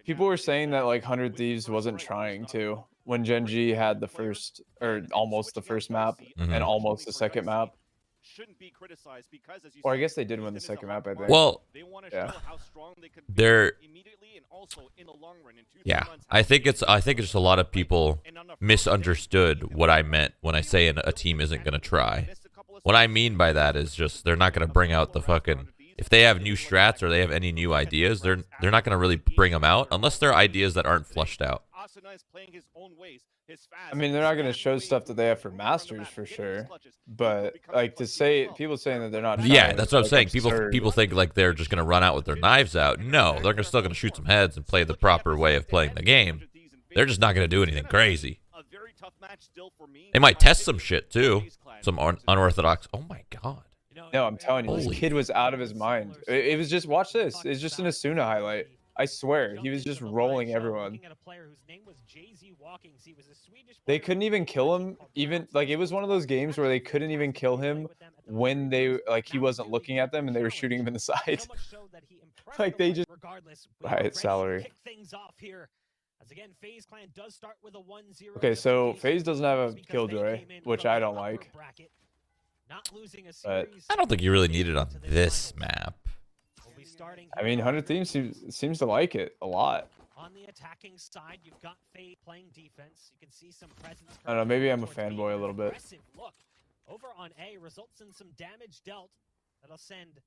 People were saying that like 100 Thieves wasn't trying to when Gen G had the first or almost the first map and almost the second map. Or I guess they did win the second map, I think. Well, yeah. Yeah, I think it's just a lot of people misunderstood what I meant when I say a team isn't going to try. What I mean by that is just they're not going to bring out the fucking, if they have new strats or they have any new ideas, they're not going to really bring them out unless they're ideas that aren't flushed out. I mean, they're not going to show stuff that they have for Masters for sure, but like to say people saying that they're not trying, yeah, that's what I'm saying. Absurd. People think like they're just going to run out with their knives out. No, they're still going to shoot some heads and play the proper way of playing the game. They're just not going to do anything crazy. They might test some shit too, some unorthodox. Oh my god. No, I'm telling you, this kid was out of his mind. It was just, watch this. It's just an Asuna highlight. I swear, he was just rolling everyone. They couldn't even kill him. Even like it was one of those games where they couldn't even kill him when they like he wasn't looking at them and they were shooting him in the side. Like they just riot salary. Okay, so Faze doesn't have a killjoy, which I don't like. But I don't think you really need it on this map. I mean, 100 Thieves seems to like it a lot. On the attacking side, you've got Faye playing defense. You can see some presence. I don't know, maybe I'm a fanboy a little bit. Look over on A results in some damage dealt. That'll send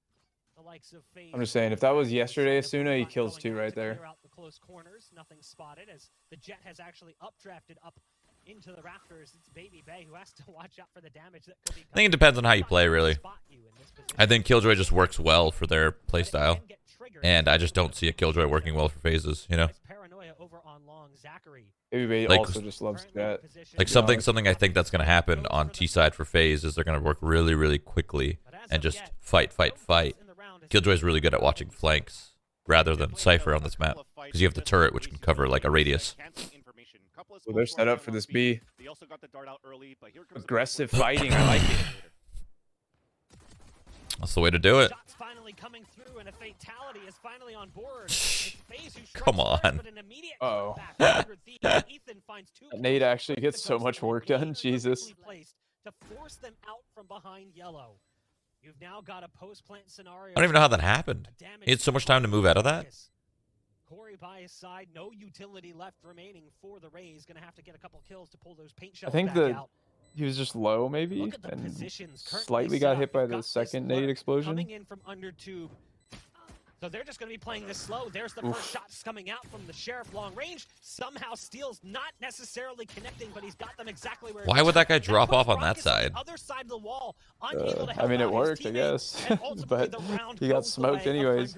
the likes of Faye. I'm just saying, if that was yesterday, Asuna, he kills 2 right there. Out the close corners, nothing spotted as the Jet has actually updrafted up into the rafters. It's Baby Bay who has to watch out for the damage that could be. I think it depends on how you play, really. I think Killjoy just works well for their playstyle, and I just don't see a Killjoy working well for phases. You know, Baby Bay like, also just loves Jet. Like something I think that's going to happen on T side for Faze is they're going to work really, really quickly and just fight. Killjoy's really good at watching flanks rather than Cypher on this map because you have the turret which can cover like a radius. Well, they're set up for this B. Aggressive fighting, I like it. That's the way to do it. Come on. Uh-oh. Nate actually gets so much work done. Jesus. To force them out from behind yellow. You've now got a post-plant scenario. I don't even know how that happened. He had so much time to move out of that. Corey by his side, no utility left remaining for the Rays. Gonna have to get a couple kills to pull those paint shells I think back out. He was just low, maybe, and slightly got hit by the second nade explosion. Coming in from under tube. So they're just going to be playing this slow. There's the first shots coming out from the Sheriff long range. Somehow Steel's not necessarily connecting, but he's got them exactly where. Why would that guy drop off on that side? Other side of the wall, unable to help I mean, it out worked, his I guess, but he got smoked anyways.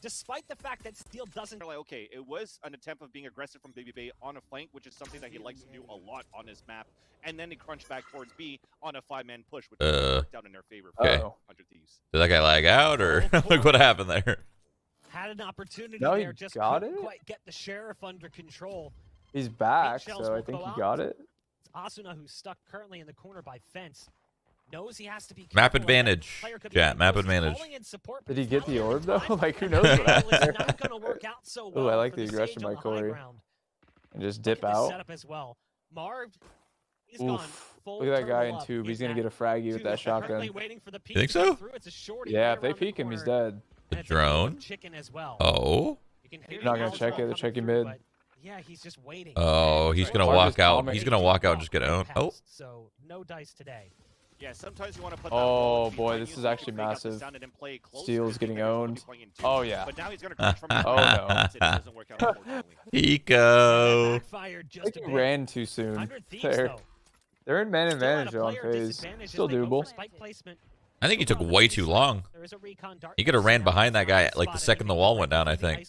Despite the fact that Steel doesn't. Okay, it was an attempt of being aggressive from Baby Bay on a flank, which is something that he likes to do a lot on his map, and then he crunched back towards B on a 5-man push, which worked out in their favor. Okay. Did that guy lag out, or like what happened there? Had an opportunity no, there, just couldn't quite get the Sheriff under control. He's back, so I think he got it. It's Asuna who's stuck currently in the corner by fence. Knows he has to be map advantage. Yeah, map advantage. Did he get the orb though? Like who knows what happened there? Oh, I like the aggression by Corey. And just dip out. Oof. Look at that guy in tube. He's gonna get a fraggy with that shotgun. You think so? Yeah, if they peek him, he's dead. The drone. Oh. They're not gonna check it. They're checking mid. Yeah, he's just waiting. Oh, he's gonna walk out. He's gonna walk out and just get owned. Oh. So no dice today. Yeah, sometimes you want to put oh boy, this is actually massive. Steel's getting owned. Oh yeah. But now he's gonna from oh no. Hiko. I think he ran too soon. They're in man advantage on Faze. Still doable. I think he took way too long. He could have ran behind that guy like the second the wall went down, I think.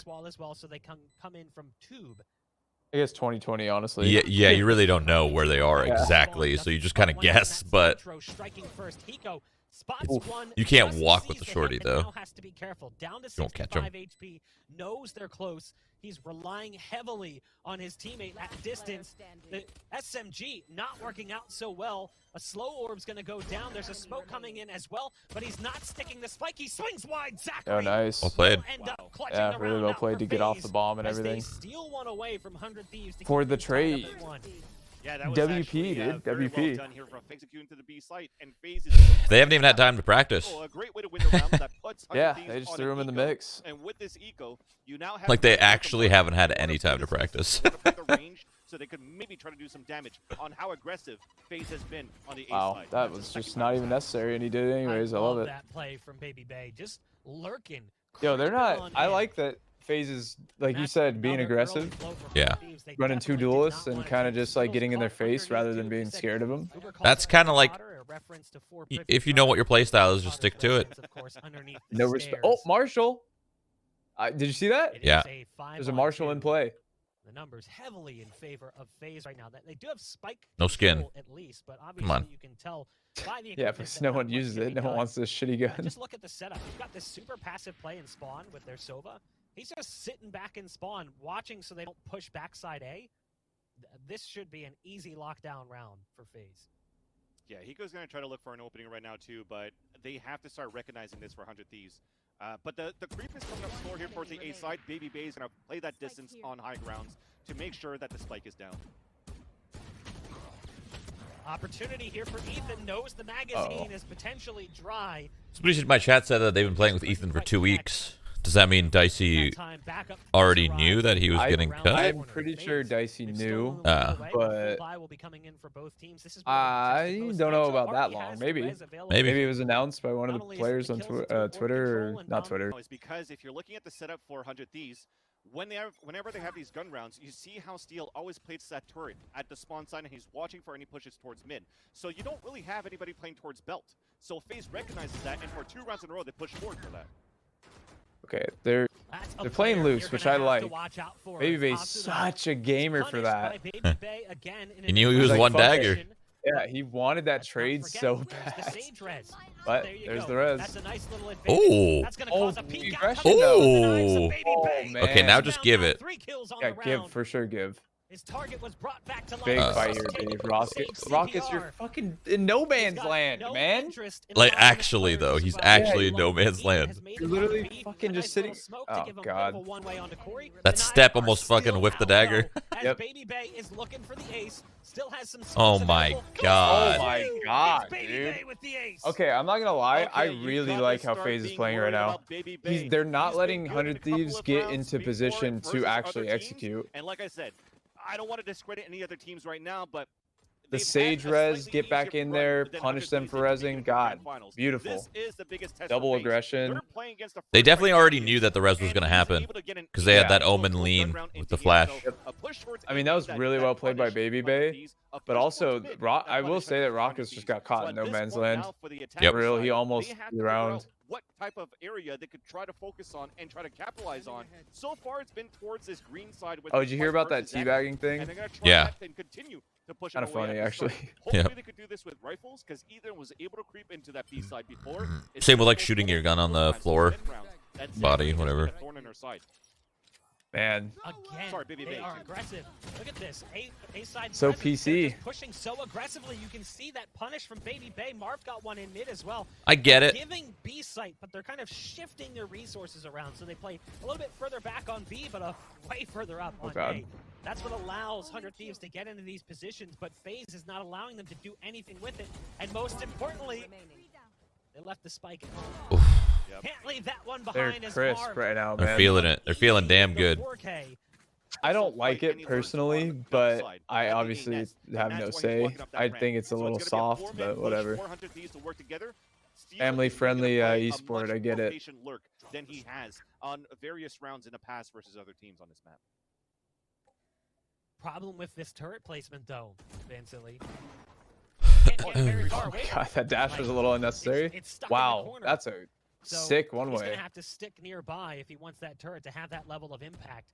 I guess 2020, honestly. Yeah, you really don't know where they are exactly, so you just kind of guess. But Spots Oof. one. You can't just walk sees with the hit shorty, and though. Now has to be careful. Down to You won't catch him. 65 HP. Knows they're close. He's relying heavily on his teammate at distance. The SMG not working out so well. A slow orb's going to go down. There's a smoke coming in as well, but he's not sticking the spike. He swings wide. Zachary Oh, nice. Well played. will end up clutching Yeah, the really round well out played for to get off FaZe the bomb and as everything. They steal one away from 100 Thieves to For keep the things tied up trade. at 1. Yeah, that was WP, actually, dude, very well WP. done here from executing to the B site, and FaZe is They haven't even had time to practice. a great way to win the round that puts 100 Yeah, Thieves they just on threw an him in the eco, mix. And with this eco, you now have Like they to make actually them haven't had work. any time to practice. They wanna put the range so they could maybe try to do some damage on how aggressive FaZe has been on the A Wow, side. that was just not even necessary, and he did it anyways. I love it. that play from Baby Bay. Just lurking. Yo, they're creeping not. on I in. like that FaZe is, like you That's said, being another early aggressive, flow from Yeah. Thieves. They running two definitely did duelists, not and wanna kind of take just like Skittles getting in their caught face underneath rather due than to being the scared of them. Uber called That's that kinda like- Potter, a reference to 4 If you know what your playstyle is, just stick to it. Potter's of course, underneath the No respect. Oh, stairs. Marshall. Did you see that? It is Yeah. a There's a Marshall in 5-on-2. play. The numbers heavily in favor of FaZe right now. They do have spike No skin. control at least, but obviously on. you can tell by the Yeah, equipment because that no not one much uses can it. be No one done. wants this shitty And gun. just look at the setup. You've got this super passive play in spawn with their Sova. He's just sitting back in spawn, watching so they don't push backside A. This should be an easy lockdown round for FaZe. Yeah, Hiko's going to try to look for an opening right now too, but they have to start recognizing this for 100 Thieves. But the creep is coming up slower here towards the A side. Baby Bay is going to play that distance on high grounds to make sure that the spike is down. Opportunity here for Ethan. Knows the magazine is potentially dry. Somebody in my chat said that they've been playing with Ethan for 2 weeks. Does that mean Dicey already knew that he was getting cut? I'm pretty sure Dicey knew, but but I don't know about that long. Maybe it was announced by one of the players on Twitter, or not Twitter. It's because if you're looking at the setup for 100 Thieves, whenever they have these gun rounds, you see how Steel always plays that turret at the spawn side, and he's watching for any pushes towards mid. So you don't really have anybody playing towards belt. So FaZe recognizes that, and for 2 rounds in a row, they push forward for that. Okay, they're playing loose, which I like. Baby Bay's such a gamer for that. He knew he was Like, one fuck it. dagger. Yeah, he wanted that trade so bad. But there's the res. Oh. Oh, the aggression Oh. Oh, man. Okay, now just give it. Yeah, give, for sure give. His target was brought back to life. Big fight here, Sustained Dave. with Rocket, safe Rockets, CPR. you're fucking in no man's He's got land, no man. interest in Like, allowing his actually, players though, to he's survive. actually in no man's Ethan land. has made You're it literally on beat. fucking A just nice sitting- little smoke Oh, to give him God. a one-way onto Corey. That The step Niners almost still fucking whiffed the out, dagger. though, as Yep. Baby Bay is looking for the ace. Still has some Oh smokes my available. Goes God. Oh my through. God, It's Baby dude. Bay with the ace. Okay, I'm not gonna lie. I Okay, you really gotta like how start FaZe is being playing right worried now. about Baby Bay. They're not He's been letting good in 100 a couple Thieves of get rounds into before position versus to other actually teams. execute. And like I said, I don't want to discredit any other teams right now, but The they've had Sage a res, slightly get back easier in run there, than punish 100 them Thieves for in the resing. grand God, finals. beautiful. This is the biggest test Double for FaZe. aggression. They're playing against the They first definitely ranked already champions, knew that the res was and going to he was happen able to get an because they had Yeah. that easy Omen close lean gun round with into the him. flash. So, a push towards I mean, A that was that- really that well played by punish Baby 100 Bay. Thieves, a But push also, towards mid that I will punish say that 100 Rockets just got caught So in at no this man's point land. now for the Yep. attacker For real, he side, almost they have to the figure round. out what type of area they could try to focus on and try to capitalize on. So far, it's been towards this green side. With Oh, the did you hear spike about that versus X, teabagging and thing? they're gonna try Yeah. that and continue to push Kind it of away funny, at the start. actually. Hopefully, Yep. they could do this with rifles because Ethan was able to creep into that B side before. It's Same with, like, difficult shooting for your gun on the times, floor, mid round. That's body, definitely whatever. a thorn in her side. Man, Again, Sorry, Baby they Bay, are too. aggressive. Look at this. A-side So presence. They're PC. just pushing so aggressively. You can see that punish from Baby Bay. Marv got one in mid as well. I get it. Giving B site, but they're kind of shifting their resources around. So they play a little bit further back on B, but way further up on God. A. That's what allows 100 Thieves to get into these positions, but FaZe is not allowing them to do anything with it. And most importantly, they left the spike at home. Oof. Can't leave that one they're behind as crisp Marv. right now, They're man. feeling it. They're feeling damn The good. 4K. I don't like Fight it anywhere on personally, the but side. I That'd be obviously Ness, and have that's no why he's say. walking up that I ramp. think it's a So little gonna be a soft, four-man but push, whatever. 400 Thieves to work together. Steel Family-friendly, is gonna play a esport, much I get more it. patient lurk than he has on various rounds in the past versus other teams on this map. Problem with this turret placement, though, Vincently. Oh my God, that dash was a little unnecessary. It's stuck in the Wow, corner. that's a So sick one He's way. gonna have to stick nearby if he wants that turret to have that level of impact.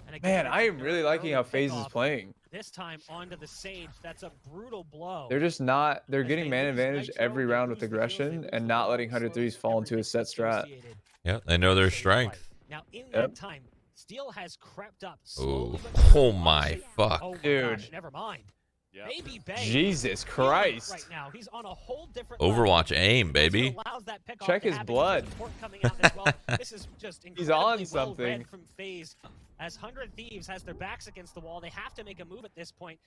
And again, Man, it's I a am really very liking how early FaZe is pickoff. playing. This time onto the Sage. That's a brutal blow. They're just not. They're As getting they man lose advantage Nitro, every they round lose with the heals, they aggression lose and the not ult, letting 100-3s slows fall into a everything set strat. associated Yeah, they know their Sage strength. play. Now in Yep. that time, Steel has crept up Oh, slowly. oh my fuck. Oh my Dude. gosh, never mind. Yeah. Baby Bay. Jesus feeling it Christ. Right now, he's on a whole different Overwatch level. aim, That's what baby. allows that pickoff Check to his happen. blood. There's support coming out as well. This is just He's on incredibly well something. read from FaZe. As 100 Thieves has their backs against the wall, they have to make a move at this point.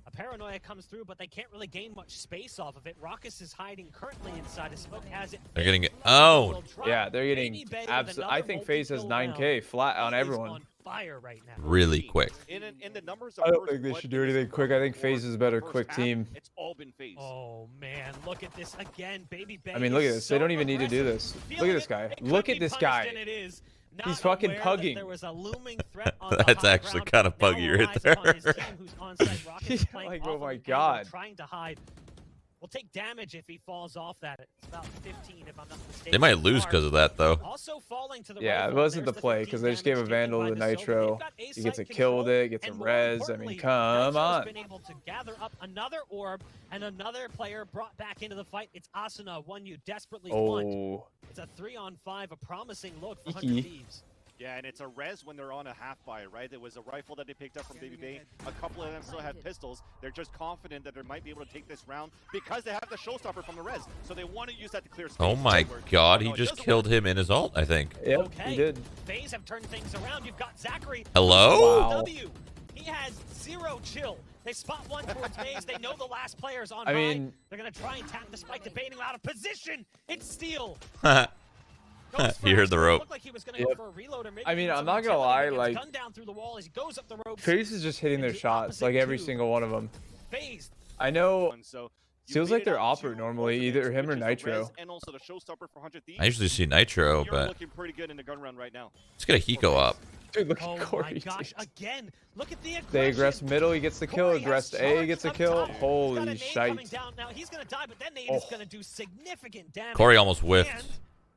A paranoia comes through, but they can't really gain much space off of it. Raucus is hiding currently inside. His smoke has it. They're getting owned. Yeah, they're getting Baby Bay with absolutely. I another think FaZe has multi-kill 9K round. flat on He is everyone. on fire right now. Really quick. In the numbers I of don't first think they blood should do in this anything quick. I think for FaZe is a better the quick first half, team. It's all been FaZe. Oh man, look at this again, Baby Bay. I mean, look at is this. They so don't even need to do aggressive. this. Look Feeling at this it, guy. it could Look be at this punished, guy. and it is. He's Not fucking aware that pugging. There was a looming threat on the That's high actually ground. kind of Now puggy right relies upon his there. team, who's onside. Rockets Yeah, playing like, off oh of my an angle, God. trying to hide. Will take damage if he falls off that. It's about 15 if I'm not mistaken. They might lose because of that, though. Also falling to the Yeah, right it front, wasn't the there's play 15 because they just gave a damage taken Vandal by to the Silver. Nitro. They've got He A-site gets a kill with control, it, gets a and more res. I importantly, mean, come Nitro's on. been able to gather up another orb and another player brought back into the fight. It's Asuna, one you desperately want. Oh, It's a 3-on-5, a promising look for Iki. 100 Thieves. Yeah, and it's a res when they're on a half buy, right? There was a rifle that they picked up from Baby Bay. A couple of them still had pistols. They're just confident that they might be able to take this round because they have the showstopper from the res. So they want to use that to clear space. Oh my god, he No, it just doesn't killed work. him in his ult, I think. yep, Okay. he did. FaZe have turned things around. You've got Zachary. Hello? Wow. W. He has 0 chill. They spot one towards Maze. They know the last player's on I high. mean- They're going to try and tap despite debating out of position. It's Steel. You heard the rope. Looked like he was going to Yep. go for a reload or maybe I mean, even I'm some not gonna utility, lie, but gets like- gunned down through the wall as he goes up the ropes. FaZe is just hitting their into shots, opposite like every two. single one of them. FaZe. I know. And so you Feels like beat it they're out Opera to normally, both either ends, him or which is the Nitro. res and also the showstopper for 100 Thieves. I usually see Nitro, You're but looking pretty good in the gun round right now. let's get a Hiko up. Dude, look Oh at my Corey. gosh, dude. again. Look at the aggression. They aggress middle, he gets the kill. Corey has Aggress A, charged gets a up kill. top. He's got a Holy nade coming shite. down. Now he's gonna die, but that nade Oh. is gonna do significant damage. Corey almost whiffed. And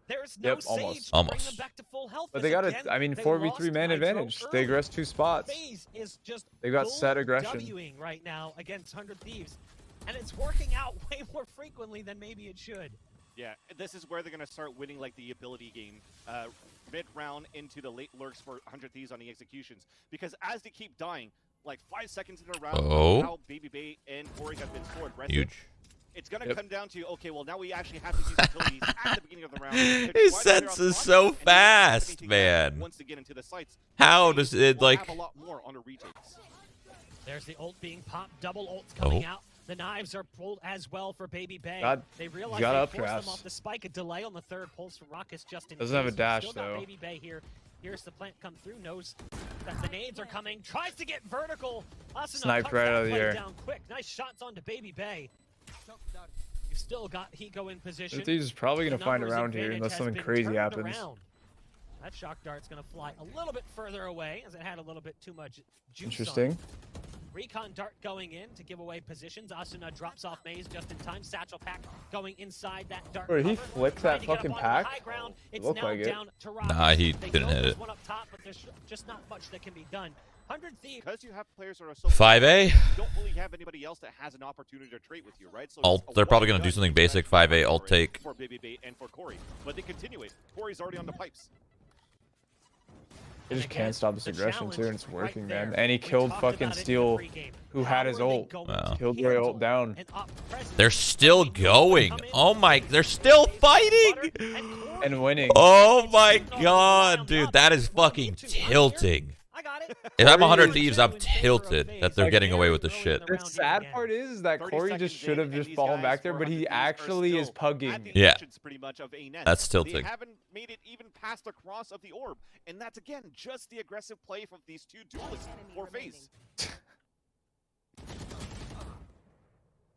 there's no Yep, sage almost. to bring them Almost. back to full health. But as they got again, a, I mean, they 4v3 lost man Nitro advantage. They early. aggress 2 spots. FaZe is just They got set aggression. Wing right now against 100 Thieves, and it's working out way more frequently than maybe it should. Yeah, this is where they're going to start winning like the ability game mid-round into the late lurks for 100 Thieves on the executions. Because as they keep dying, like 5 seconds in a round, Oh. how Baby Bay and Corey have been sword rested, Huge. it's going to Yep. come down to, okay, well, now we actually have to use utilities at the beginning of the round. to His try to clear out sense the is front, so and then fast, everything man. Once they get into the sights, How FaZe does it, will like... have a lot more on the retakes. There's the ult being popped, double ults coming Oh. out. The knives are pulled as well for Baby Bay. God, They he's realize got they up forced them drafts. off the spike. A delay on the third pulse for Raucus just in Doesn't have a case. dash, Still got though. Baby Bay here. Here's the plant come through. Knows that the nades are coming. Tries to get vertical. Asuna Sniped cuts right that out of the play air. down quick. Nice shots onto Baby Bay. You've still got Hiko in position. Thieves is probably The going to find numbers around here advantage unless has something been crazy turned happens. around. That shock dart's going to fly a little bit further away as it had a little bit too much juice on it. Interesting. Recon dart going in to give away positions. Asuna drops off Maze just in time. Satchel pack going inside that dart. Wait, he cover, flicked trying that to get up fucking onto the pack? high ground. It's Looked now like it. down to Raucus. Nah, he They didn't know hit there's it. one up top, but there's just not much that can be done. 100 Thieves. Because you have players that are so 5A? you don't really have anybody else that has an opportunity to trade with you, right? So Alt. it's a They're probably one going to do gun something basic. strategy 5A alt for it, take. for Baby Bay and for Corey, but they continue it. Corey's already on the pipes. They just Again, can't stop this the aggression too, and it's challenge working, right man. there. And he We killed talked fucking about it in the Steel, pregame. who How had his are they ult. going Wow. to Killed Roy handle ult down. an up presence? They're still They know going. come in, Oh my, they're still fighting. Corey And winning. Oh my god, dude, that is fucking tilting. I got it. If I'm 100 Corey Thieves, two I'm in favor of tilted FaZe. that they're Like, getting away with very this early shit. in The round yet sad again. part is that 30 Corey seconds just should have in, and just these fallen guys back there, for but he 100 Thieves are actually is still at pugging. the Yeah. entrance pretty much of A net. That's They tilting. haven't made it even past the cross of the orb, and that's again just the aggressive play from these two duelists for FaZe.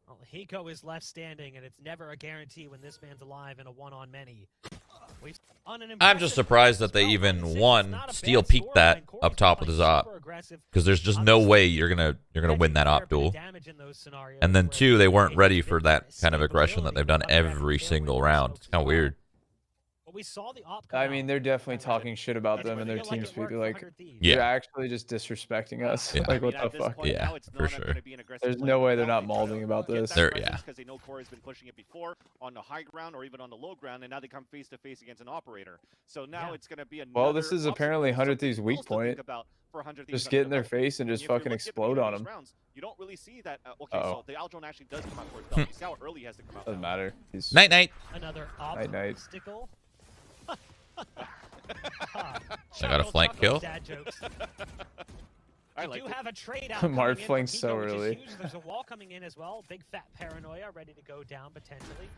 Well, Hiko is left standing, and it's never a guarantee when this man's alive in a one-on-many. I'm just surprised that they even won. Steel peaked that up top with his op, because there's just no way you're gonna win that op duel. And then 2, they weren't ready for that kind of aggression that they've done every single round. It's kind of weird. But we saw the op come I out. mean, they're definitely talking shit about them and their Feel like team it speak. worked They're for like, 100 Thieves. Yeah. they're actually just disrespecting us. Yeah. Like, I mean, what the at this fuck? point, Yeah, now it's for not sure. gonna be an aggressive There's play no on the way they're wall. not They try to malding about get this. that They're- presence yeah. because they know Core has been pushing it before on the high ground or even on the low ground, and now they come face to face against an operator. So now it's gonna be another. Well, this is apparently obstacle, 100 Thieves' something weak else to think point. about for 100 Thieves Just under get in their their belt. face and And just if you're fucking looking at the explode beginning on of these them. rounds, you don't really see that. Okay, so the Aldrone actually does come out towards belt. You see how early he has to come out. Doesn't now. matter. He's Night night. Another Night. obstacle. I got a flank kill. Dad jokes. I We like do it. have a trade out. Mark coming in from flanked so Hiko, which is early. huge. There's a wall coming in as well. Big fat paranoia ready to go down potentially.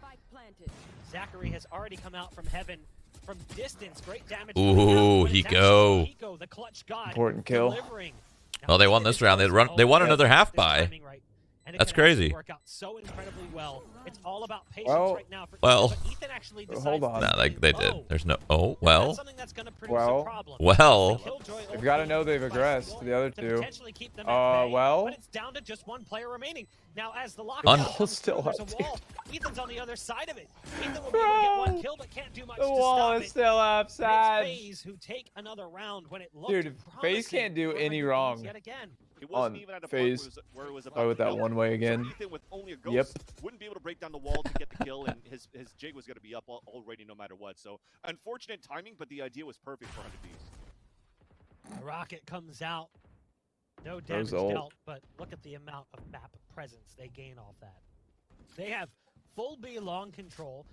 Zachary has already come out from heaven from distance. Great damage. Ooh, Hiko. Hiko, the clutch god. Important kill. Delivering. Well, they won this round. They won another half This buy. timing right. And it That's can actually crazy. Work out so incredibly well. It's all about patience Well- right now for well- Ethan, but Ethan actually decides hold on. to No, they did. oh, There's no. Oh that's well. something that's gonna produce Well- a problem. Well. Killjoy They've got to ulti know they've by aggressed Steel to the other to two. potentially keep them at bay, Well- but it's down to just one player remaining. Now, as the Un- lockdown comes Still through, there's up, a wall. Ethan's on the other side of it. Ethan will be able to get one kill, but can't do much The to wall stop is it. still And upside. it's Faze who take another round when it looked Dude, Faze promising can't do for any 100 wrong. Thieves yet again. It wasn't on even at a Faze. point where it was about Oh, with to that kill. one way So again. Ethan with only a ghost Yep. wouldn't be able to break down the wall to get the kill, and his jig was going to be up already no matter what. So unfortunate timing, but the idea was perfect for 100 Thieves. The rocket comes out. No damage Those ult. dealt, but look at the amount of map presence they gain off that. They have full B long control,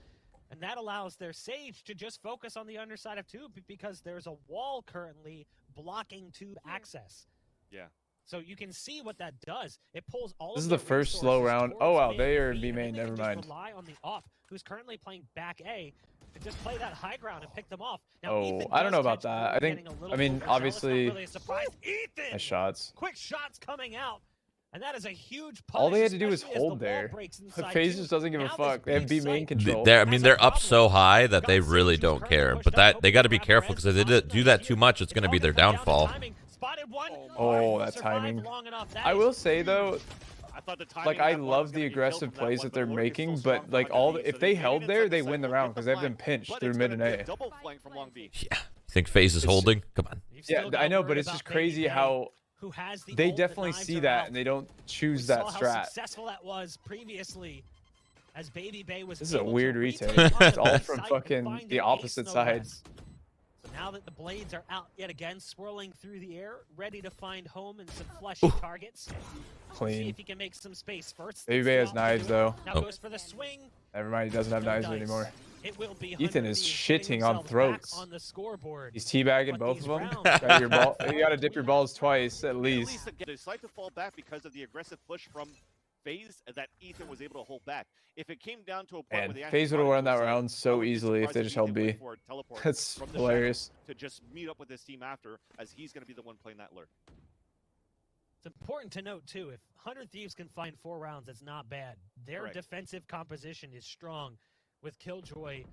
and that allows their Sage to just focus on the underside of tube because there's a wall currently blocking tube access. Yeah. So you can see what that does. It pulls all This of is their the first slow resources round. towards Oh, wow, main they are in B, B and then main, they never can just mind. rely on the op, who's currently playing back A, to just play that high ground and pick them off. Now, Oh, Ethan I don't know does about catch that. Cole I think- getting a little I mean, overzealous, not obviously- really a surprise. Ethan! Nice shots. Quick shots coming out, and that is a huge punish. All they had to do was especially as the hold wall there. breaks inside Faze too. just doesn't give a Now this fuck. They have big B main site- control. I That's mean, a they're up problem. so high that they Got really Sage, who's don't currently care. pushed But up, they got to be hoping to careful grab because the if they rest. do that Asuna too much, it's is going to be all their gonna come down to downfall. timing. Spotted one. Oh, that Survived timing. long enough. That I is will say huge. though, I thought the timing like of I that one love was the gonna be killed aggressive from that plays one, that but they're the lurk is making, so strong but from like 100 all Thieves, if so they get held inside there, the they site, win the hit round because they've flank, been pinched but through it's mid gonna and be a A. double flank from Long B. Yeah. You think Faze is It's- holding? Come on. You've Yeah, still got I know, to but worry it's just about crazy Baby Bay, how who has the they ult, the definitely knives see are that out. and they don't We choose saw that how strat. successful that was previously, as Baby Bay was. This is a able to weird retake retake. on It's the all B from site and fucking find the an opposite ace, no side. less. So now that the blades are out yet again, swirling through the air, ready to find home and some fleshy targets. See Clean. if he can make some space first. Baby That's Bay the has option to knives do it. though. Now Oh. goes for the swing. Never mind, he doesn't have No knives dice. anymore. It will be Ethan 100 is Thieves putting shitting on themselves throats. back on the scoreboard. He's teabagging But both these of them. rounds- Got your ball. You gotta dip your balls twice at At least. least they decide to fall back because of the aggressive push from Faze that Ethan was able to hold back. If it came down to a point where And they Faze would have won that round I so would be easily if surprised they just held Ethan B. went for a teleport That's from the hilarious. shadows to just meet up with his team after, as he's going to be the one playing that lurk. It's important to note too, if 100 Thieves can find 4 rounds, it's not bad. Their Correct. defensive composition is strong, with Killjoy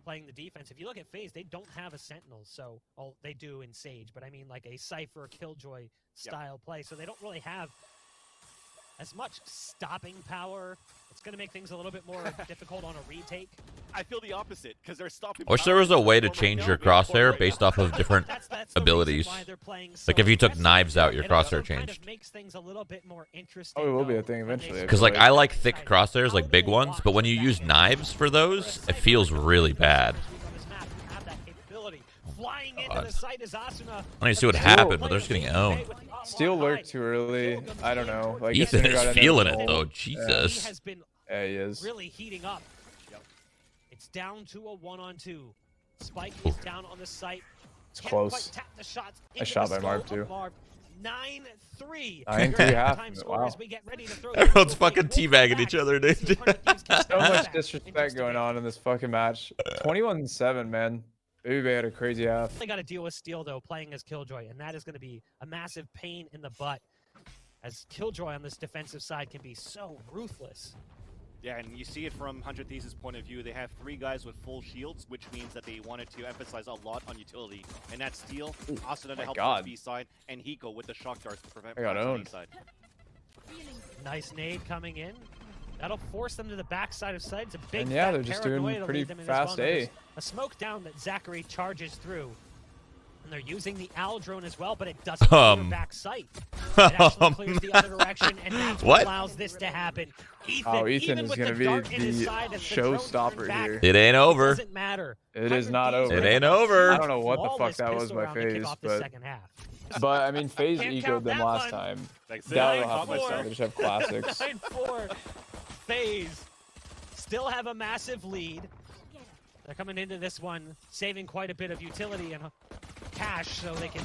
playing the defense. If you look at Faze, they don't have a Sentinel, so well, they do in Sage, but I mean like a Cypher Killjoy style play, so they don't really have as much stopping power. It's going to make things a little bit more difficult on a retake. I feel the opposite because they're stopping. I wish there was a way to change your crosshair based off of different That's the reason abilities. why they're playing so Like if you took aggressive. knives out, your It also crosshair kind of changed. makes things a little bit more interesting. Oh, it will be a though, thing when they eventually, I Because like feel I like thick crosshairs, like big ones, but when you use knives for those, it feels really bad. God. I don't even see what happened, but they're just getting owned. Steel lurked too early. I don't know. Like Ethan Asuna got is in there feeling with it the though. ult. Jesus. He has been Yeah, he is. really heating up. It's down to a 1-on-2. Spike is down on the site. It's Can't close. quite tap the shots Nice into shot the by Marv, skull of too. Marv. 9-3. 9-3 half. Time score Wow. as we get ready to throw Everyone's the fucking wolf teabagging back. each other, dude. See if 100 Thieves can So snap much back in disrespect just a going bit. on in this fucking match. 21-7, man. Baby Bay had a crazy half. They got to deal with Steel though, playing as Killjoy, and that is going to be a massive pain in the butt, as Killjoy on this defensive side can be so ruthless. Yeah, and you see it from 100 Thieves' point of view. They have 3 guys with full shields, which means that they wanted to emphasize a lot on utility. And that's Steel, Asuna to my help God. on the B side, and Hiko with the shock darts to prevent I got flash on the owned. A side. Nice nade coming in. That'll force them to the backside of site. It's a big And yeah, fat they're just paranoia doing to pretty lead them in this fast one. A. There's a smoke down that Zachary charges through. And they're using the owl drone as well, but it doesn't clear back sight. It actually clears the other direction, and that's what allows this to happen. Ethan is going to be the showstopper here. It ain't over. It doesn't matter. It is not over. It ain't over. I don't know what the fuck that was by Faze, but I mean, Faze ecoed them last time. That will happen this time. They just have classics. 9-4. Faze still have a massive lead. They're coming into this one, saving quite a bit of utility and cash, so they can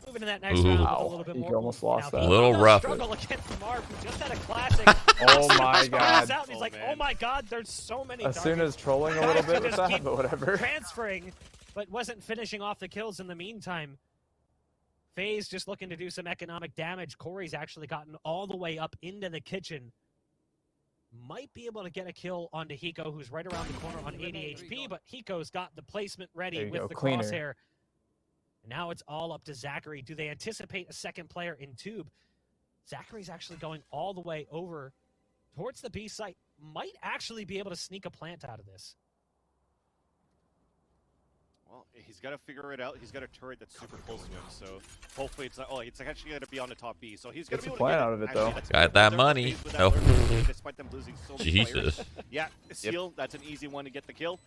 move into that next round with a little bit more. Hiko almost lost that. A little rough. Struggle against Marv, who just had a classic. Oh my god. Out, he's like, oh my god, there's so many. Asuna's trolling a little bit with that, but whatever. Transferring, but wasn't finishing off the kills in the meantime. Faze just looking to do some economic damage. Corey's actually gotten all the way up into the kitchen. Might be able to get a kill onto Hiko, who's right around the corner on 80 HP, but Hiko's got the placement ready with the crosshair. Now it's all up to Zachary. Do they anticipate a second player in tube? Zachary's actually going all the way over towards the B site. Might actually be able to sneak a plant out of this. Well, he's got to figure it out. He's got a turret that's super close to him, so hopefully it's not. Oh, it's actually going to be on the top B, so he's going to be able to get out of it though. Got that money. Oh. Despite them losing so many Jesus. players. Yeah, Seal, that's an easy one to get the kill.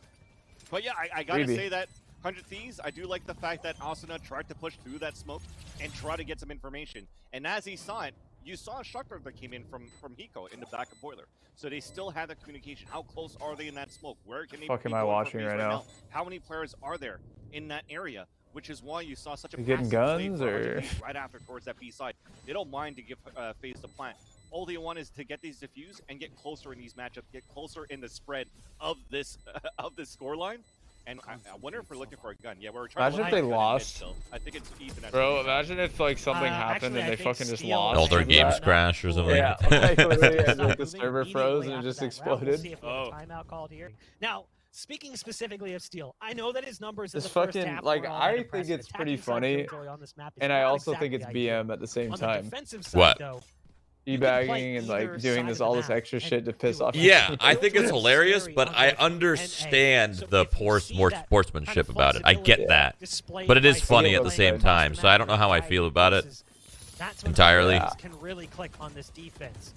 But yeah, I got to say that 100 Thieves, I do like the fact that Asuna tried to push through that smoke and try to get some information. And as he saw it, you saw a shotgun that came in from Hiko in the back of Boiler. So they still had the communication. How close are they in that smoke? Where can they fuck am I watching right now? How many players are there in that area? Which is why you saw such a getting guns or right after towards that B side. They don't mind to give Faze the plant. All they want is to get these diffused and get closer in these matchups, get closer in the spread of this scoreline. And I wonder if we're looking for a gun. Yeah, we're trying. Imagine if they lost. I think it's Ethan. Bro, imagine if like something happened and they fucking just lost. All their games crashed or something. Yeah, like, like the server froze and it just exploded. Timeout called here. Now, speaking specifically of Steel, I know that his numbers in This the first fucking half like were all I impressive. think it's pretty Attacking side funny, killjoy on this map is and I not also think exactly it's ideal. BM at the same On the time. defensive side, What? though, Teabagging and like doing this all this extra shit to piss off. Yeah, I think it's hilarious, but I understand the poor sportsmanship about it. I get that, but it is funny at the same time. So I don't know how I feel about it entirely. Can really click on this defense.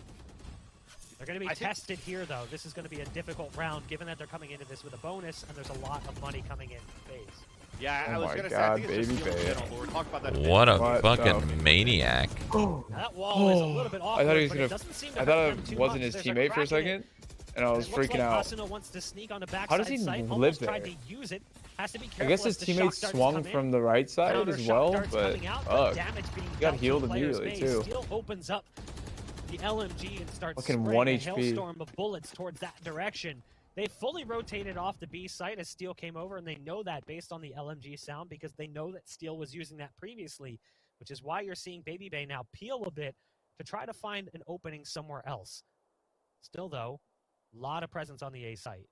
They're going to be tested here, though. This is going to be a difficult round, given that they're coming into this with a bonus, and there's a lot of money coming in Faze. Yeah, I oh was my gonna god, say, I think it's baby just Faze. we're talking about that What a fucking maniac. That wall is a little bit awkward, I thought he was but gonna. it doesn't seem to I thought hurt it them too wasn't much. his There's a teammate for a crack in it. second, and I was It looks freaking like out. Asuna wants to sneak on the backside How does he site, live almost there? tried to use it. Has to be careful I guess as his the shock teammate darts swung come in. from the right side Counter as shock well, darts but coming out, fuck. damage being He got dealt healed to players' immediately base. too. Steel opens up the LMG and starts Fucking spraying 1 a HP. hailstorm of bullets towards that direction. They fully rotated off the B site as Steel came over, and they know that based on the LMG sound because they know that Steel was using that previously, which is why you're seeing Baby Bay now peel a bit to try to find an opening somewhere else. Still, though, a lot of presence on the A site.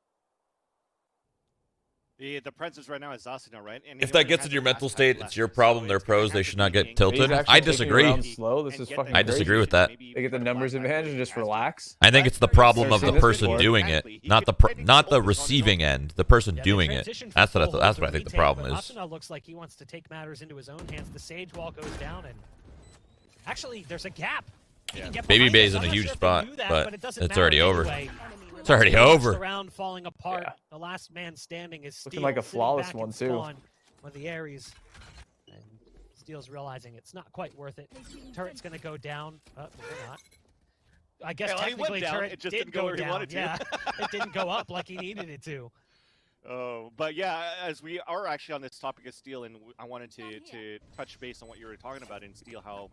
The presence right now is Asuna, right? And If that gets in your mental state, it's your problem. They're pros. They should not get tilted. I disagree. Slow. This is fucking I disagree with that. They get the numbers advantage and just relax. I think it's the problem of the Seen this person before. doing it, not the receiving end. The person doing it. That's what I think the problem is. Asuna looks like he wants to take matters into his own hands. The Sage Wall goes down, and actually, there's a gap. Baby Bay's in a huge spot, but it's already over. It's already The over. round falling apart. Yeah. The last man standing is Steel. Looking like a sitting flawless back in one, too. spawn With the Ares. And Steel's realizing it's not quite worth it. Turret's going to go down. Maybe not. I guess Well, he went technically down. Turret It just did didn't go go where he down. wanted to. Yeah, it didn't go up like he needed it to. Oh, but yeah, as we are actually on this topic of Steel, and I wanted to touch base on what you were talking about in Steel, how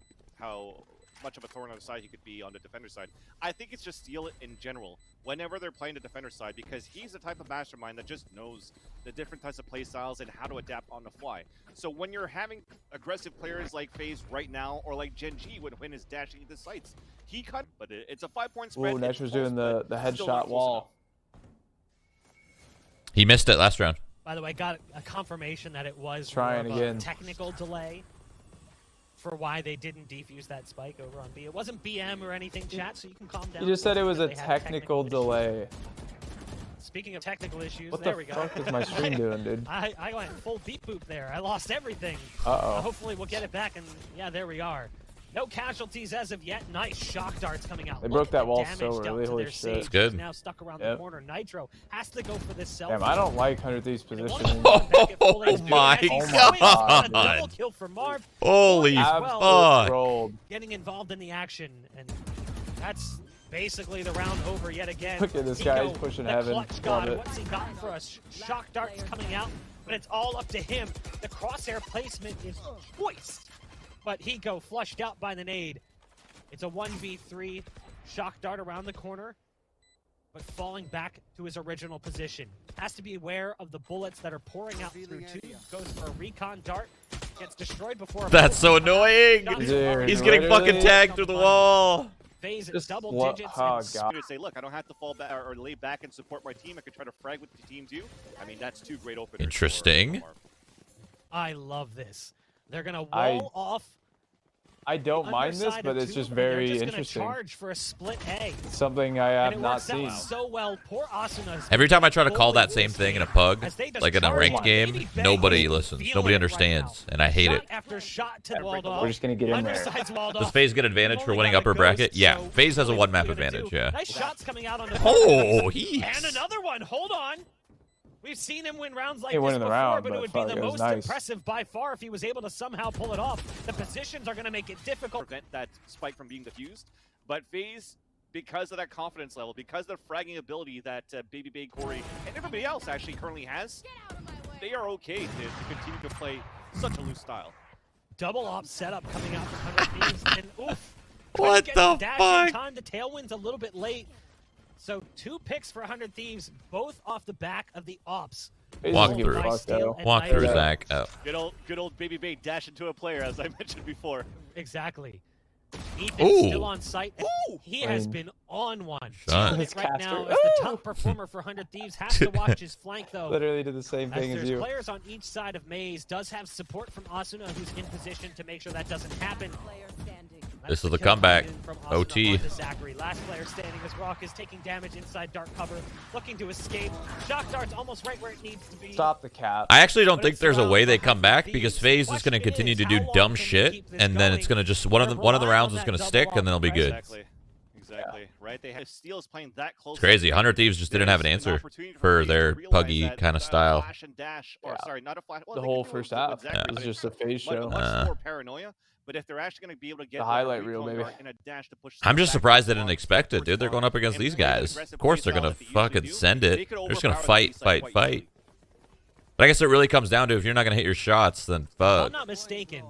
much of a thorn on the side he could be on the defender side. I think it's just Steel in general, whenever they're playing the defender side, because he's the type of mastermind that just knows the different types of play styles and how to adapt on the fly. So when you're having aggressive players like Faze right now, or like Gen G when is dashing into sites, he cut, but it's a 5-point spread. Ooh, Nesh was doing the headshot wall. He missed it last round. By the way, got a confirmation that it was Trying more of a again. technical delay. for why they didn't defuse that spike over on B. It wasn't BM or anything, chat, so you can calm down. You just said it was a They had technical delay. Speaking of technical issues, What there the we go. fuck is my stream doing, dude? I went full beat boop there. I lost everything. Uh-oh. Hopefully we'll get it back, and yeah, there we are. No casualties as of yet. Nice shock darts coming out. They Look broke at that the wall damage so dealt early, to holy their shit. Sage, That's good. who's now stuck around the corner. Nitro has to go for this self. Damn, I don't like 100 Thieves positioning. Oh my God. Double kill for Marv. Holy Absolute fuck. trolled. Getting involved in the action, and that's basically the round over yet again. Look at this guy, he's Hiko, pushing the heaven. clutch Love god. it. What's he got for us? Shock darts coming out, but it's all up to him. The crosshair placement is choice, but Hiko flushed out by the nade. It's a 1v3 shock dart around the corner, but falling back to his original position. Has to be aware of the bullets that are pouring out through tube. Goes for a recon dart, gets destroyed before. That's so annoying. Dude, He's getting fucking literally- tagged through the wall. Phase at Just double what- digits. oh, and God. To say, look, I don't have to fall back or lay back and support my team. I could try to frag what the team do. I mean, that's two great openers. Interesting. I love this. They're gonna I wall off. I don't mind this, underside but of it's two, just and they're very just gonna interesting. charge for a split A. Something I And have it not works seen. out so well. Poor Asuna. Every time I try to call that same thing in a pug, like in a ranked game, nobody listens. Nobody understands, and I hate it. After shot to walled off. We're just gonna get in there. Underside's walled Does off. FaZe get advantage for winning upper bracket? Yeah, FaZe has a one map advantage, yeah. Nice shots coming out on the Oh, he's... and another one. Hold on. We've seen him win rounds like He this winning the before, round, but it but would fuck, be the it was most nice. impressive by far if he was able to somehow pull it off. The positions are going to make it difficult. Prevent that spike from being diffused. But FaZe, because of that confidence level, because of the fragging ability that Baby Bay, Corey, and everybody else actually currently has, they are okay to continue to play such a loose style. Double op setup coming out from 100 Thieves, and oof. What couldn't get the dash fuck? in time. The tailwind's a little bit late. So 2 picks for 100 Thieves, both off the back of the ops. Walk Doesn't through. give a fuck, though. Walk through, Yeah. Zach. Oh. Good old Baby Bay dash into a player, as I mentioned before. Exactly. Ethan's Ooh. still on site. And he has been on one. Shot. Killing it right now as the top performer for 100 Thieves. Has to watch his flank, though. Literally did the same As thing as there's you. players on each side of Maze, does have support from Asuna, who's in position to make sure that doesn't happen. This is the kill comeback. coming in from Asuna OT. onto Zachary. Last player standing as Rock is taking damage inside dark cover, looking to escape. Shock dart's almost right where it needs to be. Stop the cap. I actually don't But think it's there's a around way they 100 come back Thieves. because FaZe is going to Question continue is, to how do long dumb can they shit, keep this and then it's going? going to just one of the rounds is going to stick, and then it'll be good. Exactly. Right? They have Steel's playing that close. It's crazy. 100 Thieves just didn't have an answer for their puggy kind of style. Flash and dash, or Yeah. sorry, not a flash. Well, The they whole could do it first with half Zachary, was but just a phase show. much more paranoia. But if they're actually going to be able to get The highlight a reel, recon baby. dart and a dash to push I'm just back surprised they and didn't forth, expect it, force dude. They're going up against and these play that guys. aggressive Of course they're play going style to that they usually fucking do, send they it. could They're just going to overpower the fight, B side fight, quite fight. easily. But I guess it really comes down to if you're not going to hit your shots, then If I'm fuck. not mistaken,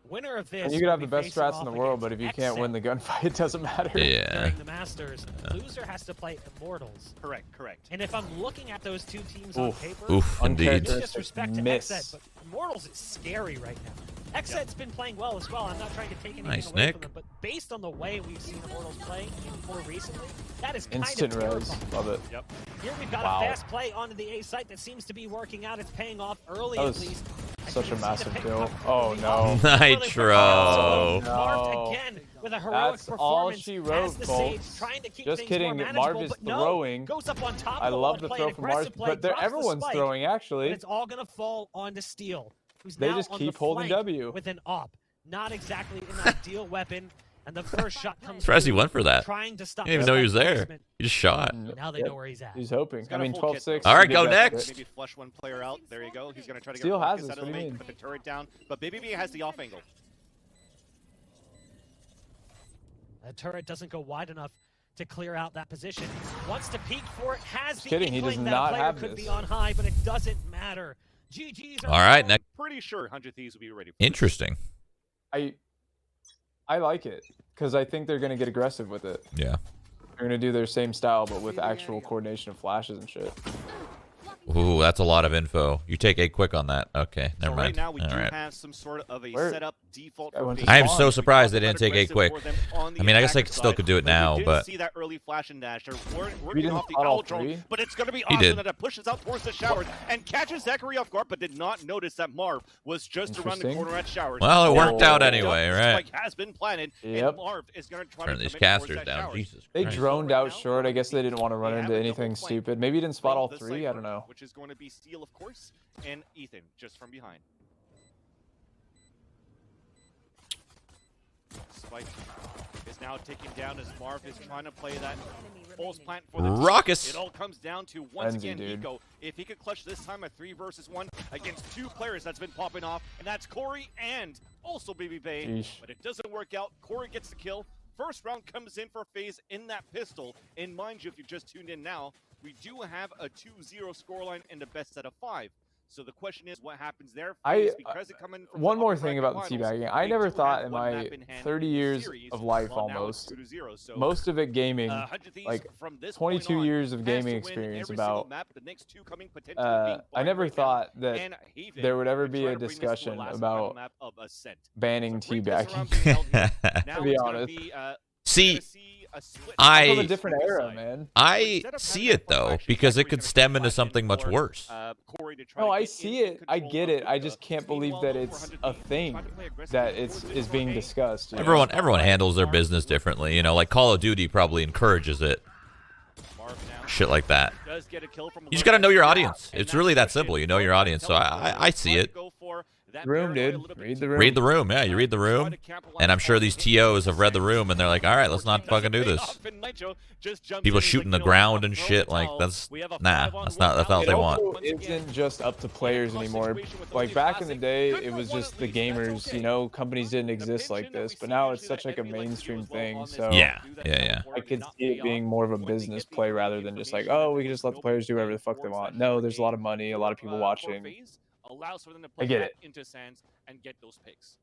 winner of this. And you could have the will be best facing strats in the off world, but if against you can't win the gunfight, it doesn't matter. Yeah. during the Masters. Loser has to play Immortals. Correct. And if I'm looking at those two teams on Oof. paper, Oof, indeed. no Uncharacteristic disrespect to miss. XZ, but Immortals is scary right now. XZ's been playing well as well. I'm not trying to take anything Nice, away Nick. from them, but based on the way we've seen Immortals play more recently, that is kind Instant of res. terrifying. Love it. Yep. Here we've got Wow. a fast play onto the A site that seems to be working out. It's paying off early That at was least. And such you a can see the massive pick kill. come Oh, from the no. off. Nitro. Marved No. again with a heroic That's all performance she as wrote, the folks. Sage, trying to keep Just things kidding. more Marv manageable, is but no, throwing. goes up on top I of the love wall the to play throw an from Mars, aggressive play, but drops the everyone's spike, throwing but actually. it's all going to fall onto Steel, who's They now just on keep the holding flank W. with an op. Not exactly an ideal weapon, and the first shot comes Surprised he through, went for that. trying to stop I didn't even the know he was spike there. placement. He just shot. Now they Yep. know where he's at. He's hoping. He's I got a mean, full 12-6. kit, though. All right, he go did that next. shit. Maybe flush one player out. There you go. He's going to try to Steel get has Marcus this, out of what the do you lane, mean? put the turret down. But Baby B has the off angle. The turret doesn't go wide enough to clear out that position. Wants to peek for it, has the kidding, he does inkling that not a player have could this. be on high, but it doesn't matter. GG's are All right, all next. Pretty sure 100 Thieves will be ready for Interesting. I like it because I think they're gonna get aggressive with it. Yeah. They're gonna do their same style, but with actual coordination of flashes and shit. Ooh, that's a lot of info. You take A quick on that. Okay, So never right mind. now we All do right. have some sort of a Where- setup default. I went to I am spawn. so surprised they didn't take A quick. I mean, I guess they still could do it now, we but did see that early flash and dash. They're working didn't off the spot all owl drone, three? but it's going to be He did. Asuna that pushes out towards the showers and catches Zachary off guard, but did not notice that Marv was just around the Interesting. corner at showers. well, it worked out Oh. anyway, The right? spike has been planted, Yep. and Marv is going to try Turn to these come in towards casters that down. showers. Jesus They Christ. droned Right out now, short. I guess they didn't want to run we into have a anything double flank stupid. Maybe he didn't spot from all the 3. I Cypher, don't know. Which is going to be Steel, of course, and Ethan just from behind. Spike is now taken down as Marv is trying to play that pulse plant for the team. Raucous. It all comes down to, once Frenzy, again, dude. Hiko. If he could clutch this time a 3 versus 1 against 2 players that's been popping off, and that's Corey and also Baby Bay. Sheesh. But it doesn't work out. Corey gets the kill. First round comes in for Faze in that pistol. And mind you, if you just tuned in now, we do have a 2-0 scoreline and a best set of 5. So the question is, what happens there? Faze, because it come in from One the more upper thing bracket about the finals, teabagging. I they never do thought have in one my map in hand 30 in the years series. of life Well, now it's almost, 2-0. So, most of it gaming, 100 Thieves like from this point 22 on years of has gaming to win experience every single about, map, the next 2 coming potentially being I never Barn right now, thought that and Haven there would ever to be try a to bring this to a discussion last final about map of Ascent. banning So 3 players around teabagging. being held here. Now To be it's gonna honest. be, See, a split I- From a on the different Hiko era, side. man. I Instead of see having it that front though, action, because it Zachary's could gonna stem come into back in something much for, worse. Corey to try No, to I get see in it. I control get of it. I Hiko. just can't Meanwhile, believe that though, for it's 100 a Thieves, thing trying to play aggressively that towards is this being front A. discussed. You know? Everyone handles their business differently, you know. Like Call of Duty probably encourages it, Marv now shit like that. does get a kill from You just gotta know your audience. and It's that's really that pushing. simple. You know your audience, so I see it. Go for that Room, paranoia a dude. little bit Read too the room. Read the room, yeah. You read the room, and I'm sure these TOs have read the room, and they're like, all right, let's not fucking do this. People shooting the ground and shit, like that's nah, that's not what It they want. also isn't just up to players anymore. Like back in the day, it was just the gamers. You know, companies didn't exist like this, but now it's such like a mainstream thing. So Yeah. I could see it being more of a business play rather than just like, oh, we can just let the players do whatever the fuck they want. No, there's a lot of money, a lot of people watching. Allows for them to I get it. into sands and get those picks.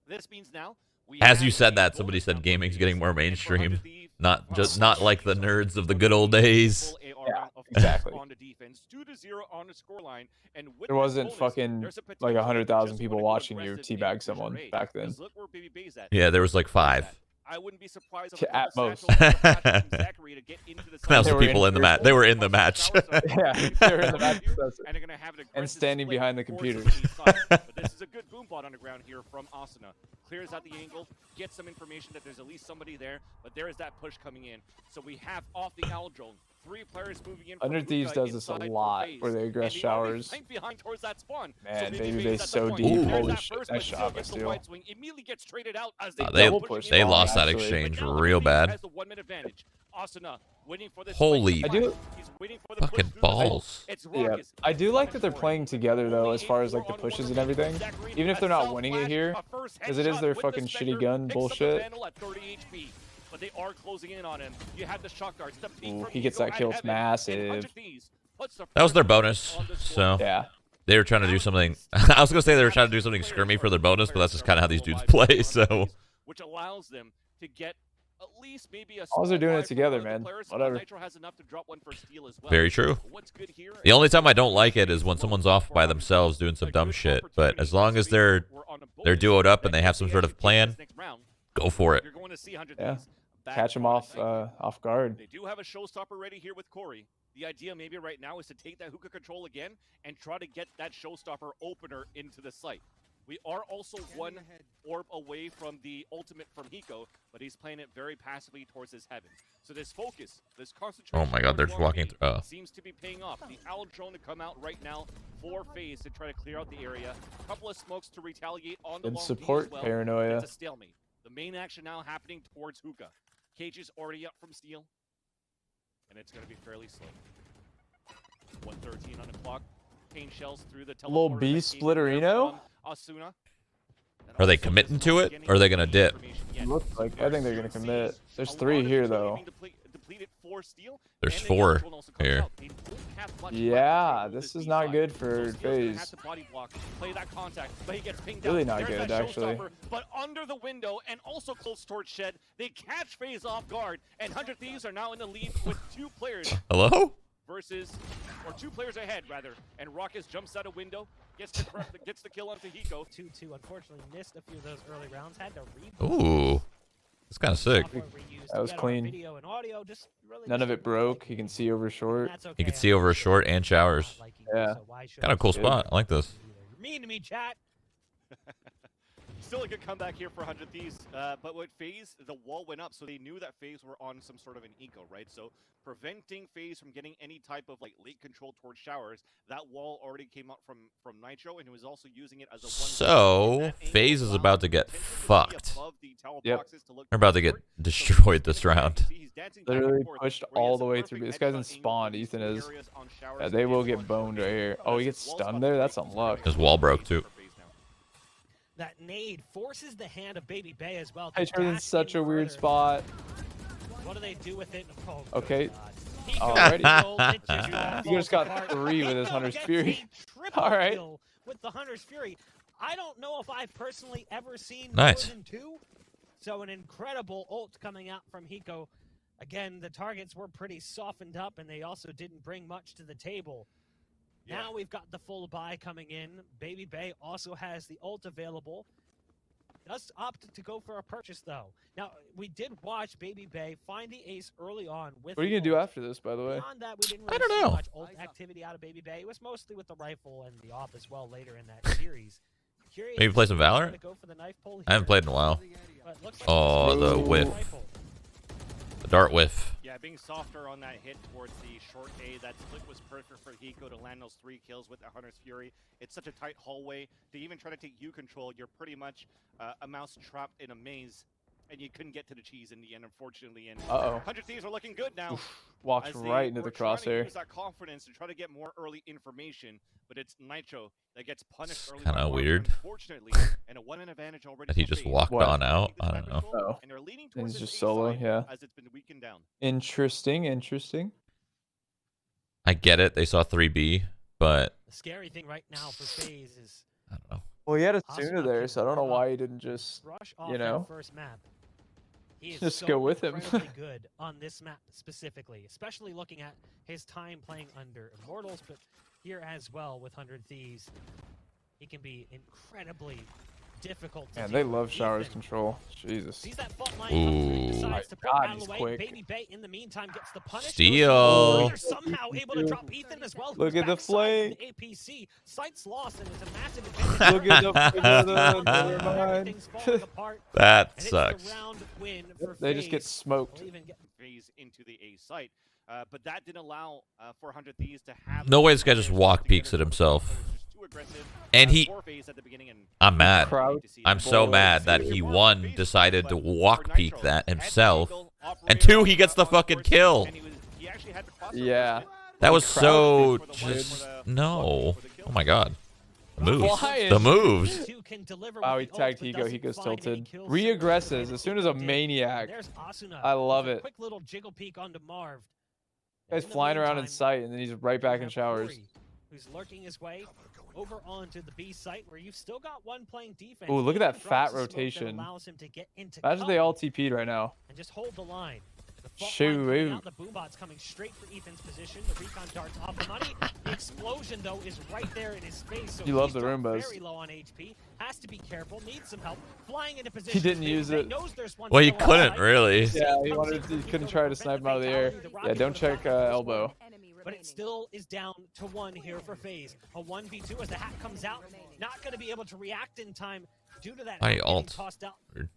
This means now As you said that, somebody said gaming's getting more mainstream, not like the nerds of the good old days. Yeah, exactly. On the defense, 2-0 on the scoreline, and with There that wasn't bonus, fucking there's a like potential 100,000 just people wanna go watching you aggressive teabag and push someone your A, back then. 'cause look where Baby Bay's at. Yeah, there was like 5. I wouldn't be surprised if At a couple most. satchels or flashes from Zachary to get into the That was They the were people in in the here. match. They were in the match. Yeah, they're in the match. And they're gonna have an And aggressive standing split behind the towards computers. each side. But this is a good boom bot on the ground here from Asuna. Clears out the angle, gets some information that there's at least somebody there, but there is that push coming in. So we have off the owl drone, 3 players moving in. Under Thieves does this a lot, where they aggress showers. Behind towards that spawn. Man, so Baby Bay's Bay's at the so point. deep. There's Holy that shit, first, nice but still shot by gets the Steel. wide swing, immediately gets traded out as They double pushed they bomb, lost that actually. exchange But now real Bay's bad. has the 1-minute advantage. Asuna waiting for this Holy spike. I do- He's waiting for the push fucking through the balls. It's Yeah, Raucous. I do like that they're Punish playing for it. together though, Only as far as 8-4 like the on pushes one and everything. Zachary, Even if a they're not self winning it flash, here, a first because it is headshot their with the fucking Spectre, shitty gun picks up the bullshit. vandal at 30 HP, but they are closing in on him. You have the shock darts. The peek Ooh, from he gets Hiko that at kill, it's Heaven, and massive. 100 Thieves puts the That was their first bonus, on the so scoreboard. Yeah. they were trying to do something. I was gonna say they were trying to do something scrimmy for their bonus, but that's just kind of how these dudes play. So which allows them to get at least maybe a As long as they're small doing it buy from together, one of the man. players. Whatever. Nitro has enough to drop one for Steel as well. very true. But what's good here The only is time I don't like it is when someone's off by themselves doing some dumb shit. But as long as they're duoed up and they have some sort of plan, go for it. You're going to see 100 Yeah. Thieves back Catch him on off the night. off guard. They do have a showstopper ready here with Corey. The idea maybe right now is to take that hookah control again and try to get that showstopper opener into the site. We are also 1 orb away from the ultimate from Hiko, but he's playing it very passively towards his heaven. So this focus, this concentration. Oh my God, they're towards walking long through. Oh. seems to be paying off. The owl drone to come out right now for Faze to try to clear out the area. A couple of smokes to retaliate on the And long support as well. paranoia. It's a stalemate. The main action now happening towards Hookah. Cage is already up from Steel, and it's going to be fairly slow. 1:13 on the clock. Pain shells through the Little teleporter beast that came in there splitterino? from Asuna. And Are they also committing just to not it, getting or are they gonna any dip? information yet. Looks like I think they're gonna commit. There's 3 here though. Depleted for Steel, There's and the 4 Yellow also comes here. out. They don't have much left Yeah, to this hold is B not side. good So for Steel's gonna have FaZe. to body block, play that contact, but he gets pinged Really out. not There's good, that actually. showstopper, but under the window and also close towards Shed, they catch Faze off guard, and 100 Thieves are now in the lead with 2 players Hello? versus or 2 players ahead rather. And Raucus jumps out a window, gets the kill onto Hiko. 2-2 unfortunately missed a few of those early rounds. Had to reboot. Ooh, that's kind of sick. That was clean. Video and audio, just really None of it broke. He can see over short. You can see over a short and showers. Yeah. Kind of cool spot. I like this. You're mean to me, chat. Still a good comeback here for 100 Thieves, but with Faze, the wall went up, so they knew that Faze were on some sort of an eco, right? So preventing Faze from getting any type of like late control towards showers, that wall already came up from Nitro, and he was also using it as a one. So Faze is about to get fucked. Yep. They're about to get destroyed this round. Literally pushed all the way through. This guy's in spawn. Ethan is. Yeah, they will get boned right here. Oh, he gets stunned there. That's unlucky. His wall broke too. That nade forces the hand of Baby Bay as well. Hydra's in such a weird spot. What do they do with it? Oh, okay. Alrighty. He just got 3 with his Hunter's Fury. All right. With the Hunter's Fury. I don't know if I've personally ever seen nice. More than 2. So an incredible ult coming out from Hiko. Again, the targets were pretty softened up, and they also didn't bring much to the table. Yeah. Now we've got the full buy coming in. Baby Bay also has the ult available. Does opt to go for a purchase, though. Now, we did watch Baby Bay find the ace early on. With what are you going to do after this, by the way? Beyond that, we didn't really see much ult activity out of Baby Bay. It was mostly with the rifle and the op as well later in that series. Curious, maybe play some Valorant? I haven't played in a while. Like Oh, the whiff. The dart whiff. Yeah, being softer on that hit towards the short A, that split was perfect for Hiko to land those 3 kills with the Hunter's Fury. It's such a tight hallway. To even try to take U control, you're pretty much a mouse trapped in a maze, and you couldn't get to the cheese in the end, unfortunately. And 100 Thieves are looking good now. Walks right into the crosshair. Use that confidence to try to get more early information, but it's Nitro that gets punished early. Kind of weird. Unfortunately, and a 1-man advantage already. That he just walked on out. I don't know. Oh. And they're leaning And towards he's this just A solo. side Yeah. as it's been weakened down. Interesting. Interesting. I get it. They saw 3B, but the scary thing right now for FaZe is I don't know. Well, he had Asuna there, so I don't know why he didn't just, you know, first map. He is just so go with him. incredibly good on this map specifically, especially looking at his time playing under Immortals, but here as well with 100 Thieves, he can be incredibly difficult to Man, deal they with. love showers Ethan control. Jesus. sees that fault line come through, decides to put God, battle he's away. quick. Baby Bay in the meantime gets the punish. Steal. They're somehow able to drop Ethan as well. Look at the flame. The APC sights lost, and it's a massive advantage. Look at the never mind. Everything's falling apart. That And sucks. it's the round win for They just get FaZe. smoked. They'll even get Phase into the A site, but that didn't allow 400 Thieves to have. No way this guy just walk peeks at himself. And he, I'm mad. I'm so mad that he, 1, decided to walk peek that himself, and 2, he gets the fucking kill. Yeah. That was so just, no. Oh my god. The moves. The moves. Wow, he tagged Hiko. Hiko's tilted. Re-aggresses as soon as a maniac. There's Asuna. I love it. Quick little jiggle peek onto Marv. Guy's flying around in sight, and then he's right back in showers. Who's lurking his way over onto the B site where you've still got one playing defense. Ooh, look at that Even fat drops the smoke that rotation. allows him to get into Imagine they cover all TP'd right now. and just hold the line. The fault Shoot. line coming out, the boombot's coming straight for Ethan's position. The recon darts off the money. The explosion though is right there in his face. So You love he's the dropped Roombas. very low on HP. Has to be careful. Needs some help. Flying into position. He didn't use it. Knows there's one Well, he still on couldn't site. really. Yeah, he couldn't try to snipe him out of the air. Yeah, don't check elbow. But it still is down to 1 here for FaZe. A 1v2 as the hat comes out. Not going to be able to react in time due to that Why hat getting alt? tossed out. Weird.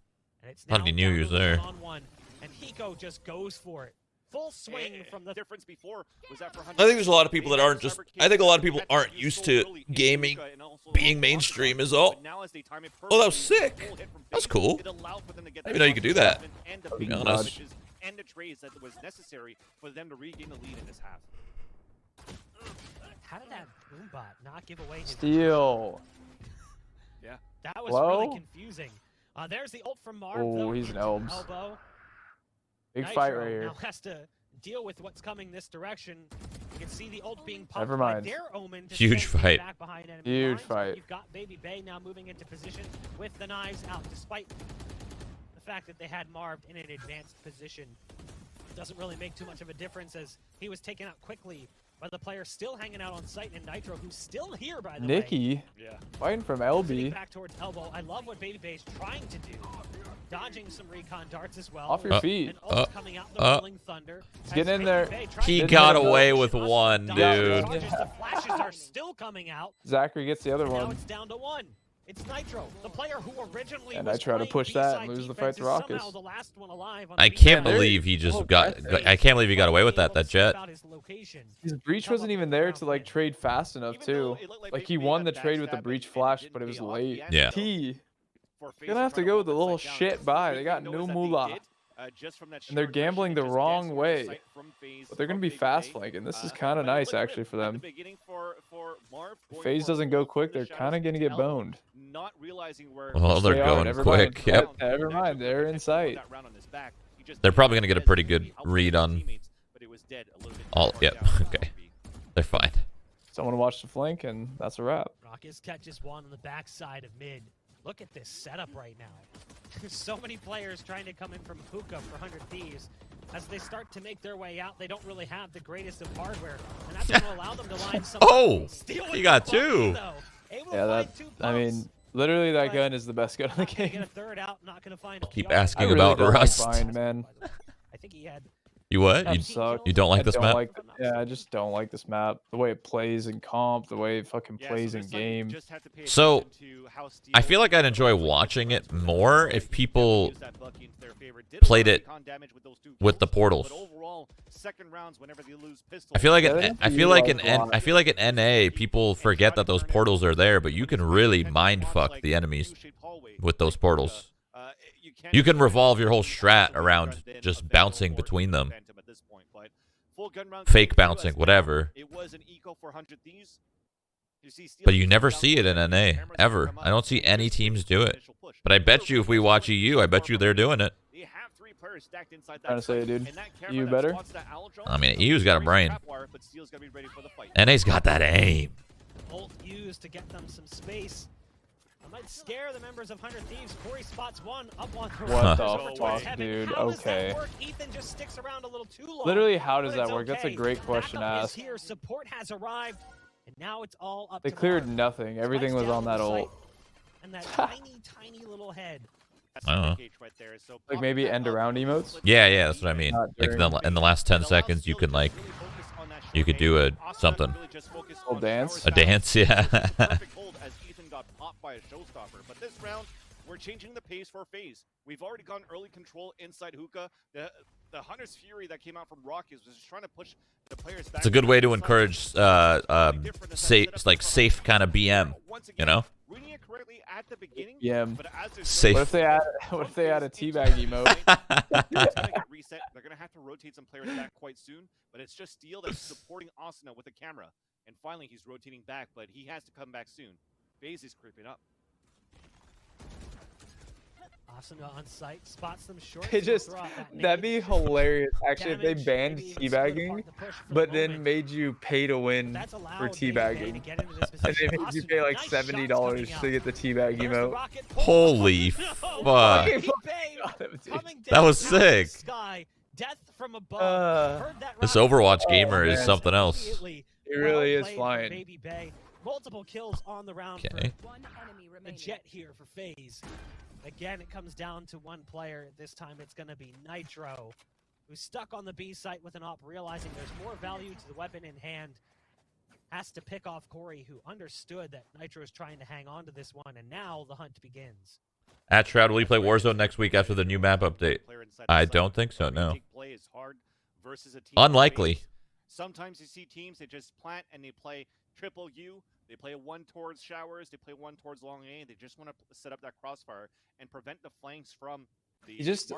And it's Thought now he knew he down was to there. 1-on-1. And Hiko just goes for it. Full swing from the difference before was that for I think there's a lot of people that aren't just, I think a lot of people aren't used to gaming being mainstream is all. Oh, that was sick. That was cool. I didn't even know you could do that, to be honest. And the trades that was necessary for them to regain the lead in this half. How did that boombot not give away his Steal. Yeah. That was Hello? really confusing. There's the ult from Marv. Oh, though, he's an into elms. elbow. Big Nitro fight right here. now has to deal with what's coming this direction. You can see the ult being popped Never by mind. their Omen to Huge send fight. back behind enemy Huge lines, but fight. You've got Baby Bay now moving into position with the knives out, despite the fact that they had Marv in an advanced position. Doesn't really make too much of a difference as he was taken out quickly But the player still hanging out on site, and Nitro, who's still here, by the way. Nikki fighting from LB. Back towards elbow. I love what Baby Bay's trying to do. Dodging some recon darts as well. Off your feet. And ult coming out the Rolling Thunder. He's getting in there. He got away with one, dude. The flashes are still coming out. Zachary gets the other Now one. it's down to one. It's Nitro, the player who originally And was I try to playing push that and B-side lose the defense fight to is Raucus. somehow the last one alive on I the can't B-side. believe he just got. I can't believe he got away with that. That jet. His breach wasn't even there to like trade fast enough too. Like he won the trade with the breach flash, but it was late. Yeah. T. Gonna have to go with a little shit buy. They got no moolah. And they're gambling the wrong way. But they're going to be fast flanking. This is kind of nice, actually, for them. If Faze doesn't go quick, they're kind of going to get boned. Well, they're going quick. Yep. Never mind. They're in sight. They're probably going to get a pretty good read on all. Yep. Okay. They're fine. Someone watch the flank, and that's a wrap. Raucus catches one on the backside of mid. Look at this setup right now. There's so many players trying to come in from Hookah for 100 Thieves. As they start to make their way out, they don't really have the greatest of hardware, and that's going to allow them to line some. Oh, he got two. Yeah, I mean, literally that gun is the best gun in the game. Get a third out, not going to find Keep PR. asking I really about don't Rust. Like Bind, man. I think he had. You what? That You, sucks. you don't like I this don't map? like I just don't like this map. The way it plays in comp, the way it fucking plays in game. So, I feel like I'd enjoy watching it more if people played it with the portals. I feel like in NA people forget that those portals are there, but you can really mind fuck the enemies with those portals. You can revolve your whole strat around just bouncing between them. Fake bouncing, whatever. But you never see it in NA, ever. I don't see any teams do it. But I bet you if we watch EU, I bet you they're doing it. Trying to say, dude, you better. I mean, EU's got a brain. NA's got that aim. Ult used to get them some space. I might scare the members of 100 Thieves. Corey spots one up on the What over the towards fuck, heaven. dude? How does that Okay. work? Ethan just sticks around a little too long. Literally, how does But that it's work? That's a okay. great question to Backup is ask. here. Support has arrived, and now it's all up They to cleared Mark. nothing. Everything Slides was down on that the ult. site, and that tiny little head. I don't know. Like maybe end around emotes. Yeah, that's what I mean. Not Like during- in the last 10 seconds, you can like, you could do a something, Little dance. a dance. Yeah. Perfect hold as Ethan got popped by a showstopper. But this round, we're changing the pace for Faze. We've already gotten early control inside Hookah. The Hunter's Fury that came out from Raucus was just trying to push the players back. It's a good way to encourage safe kind of BM, you know? Reading it correctly at the beginning, Yeah. but as they're Safe. What if they add a teabag emote? it's gonna get reset. They're gonna have to rotate some players back quite soon. But it's just Steel that's supporting Asuna with the camera. And finally he's rotating back, but he has to come back soon. Faze is creeping up. Asuna on site spots them short. They just, that'd be hilarious. Actually, if they Damage, banned maybe he was gonna teabagging, park the push for the but then moment. made you pay to win That's allowed for Baby Bay to teabagging. get into this And they position. made you Asuna, pay like nice shots $70 coming to out. get the teabag There's the emote. rocket pull. Holy No! fuck. Baby Bay coming That was down out of the sick. sky. Death from above. Heard that This rocket Overwatch pull. gamer is man. something else. Immediately. It really Well is played from flying. Baby Bay. Multiple kills on the round Okay. for the Jet here for Faze. Again, it comes down to one player. This time it's going to be Nitro, who's stuck on the B site with an op, realizing there's more value to the weapon in hand. Has to pick off Corey, who understood that Nitro is trying to hang on to this one, and now the hunt begins. At Shroud, will you play Warzone next week after the new map update? I don't think so, no. Unlikely. Sometimes you see teams, they just plant and they play triple U. They play one towards showers, they play one towards long A. They just want to set up that crossfire and prevent the flanks from the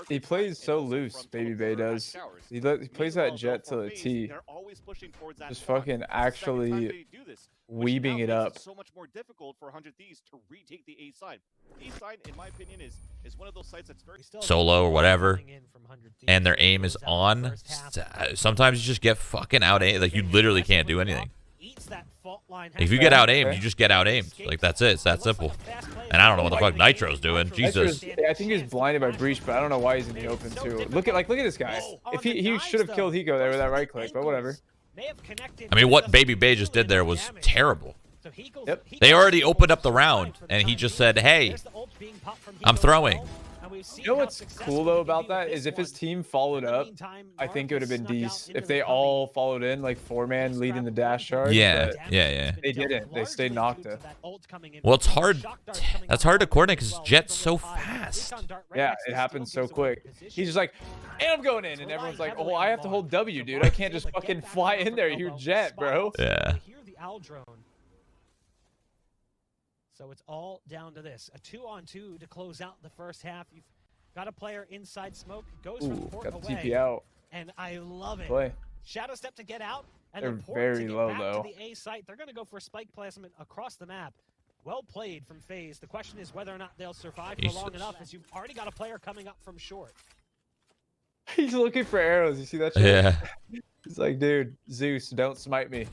He plays so loose, Baby Bay does. He plays that Jet to the T. They're always pushing towards that Just front. fucking It's the second time actually they do this, which weaving now it makes up. so much more difficult for 100 Thieves to retake the A side. A side, in my opinion, is one of those sites that's very We still have Solo or whatever, coming in from 100 Thieves. and their aim is Close out the on. first half. Sometimes you just get fucking out aimed. Like, you literally can't do anything. Eats that fault line. If you get out aimed, you just get out aimed. Like, that's it. It's that simple. And I don't know what the fuck Nitro's doing. Jesus. I think he's blinded by breach, but I don't know why he's in the open too. Look at this guy. If he should have killed Hiko there with that right click, but whatever. They have connected. I mean, what Baby Bay just did there was terrible. So Yep. They already opened up the round, and he just said, "Hey, I'm throwing." You know what's cool though about that is if his team followed up, I think it would have been decent if they all followed in like 4-man leading the dash charge. Yeah, but yeah. They didn't. They stayed Nocta. Well, it's hard. That's hard to coordinate because Jet's so fast. Yeah, it happens so quick. He's just like, and I'm going in, and everyone's like, oh, I have to hold W, dude. I can't just fucking fly in there. You're Jet, bro. Yeah. So it's all down to this. A 2-on-2 to close out the first half. You've got a player inside smoke. Goes from port Got the away. TP out. And I love it. Play. Shadow step to get out. And They're the port very to get low, back though. to the A site. They're going to go for spike placement across the map. Well played from Faze. The question is whether or not they'll survive for long enough, as you've already got a player coming up from short. He's looking for arrows. You see that shit? Yeah. He's like, dude, Zeus, don't smite me.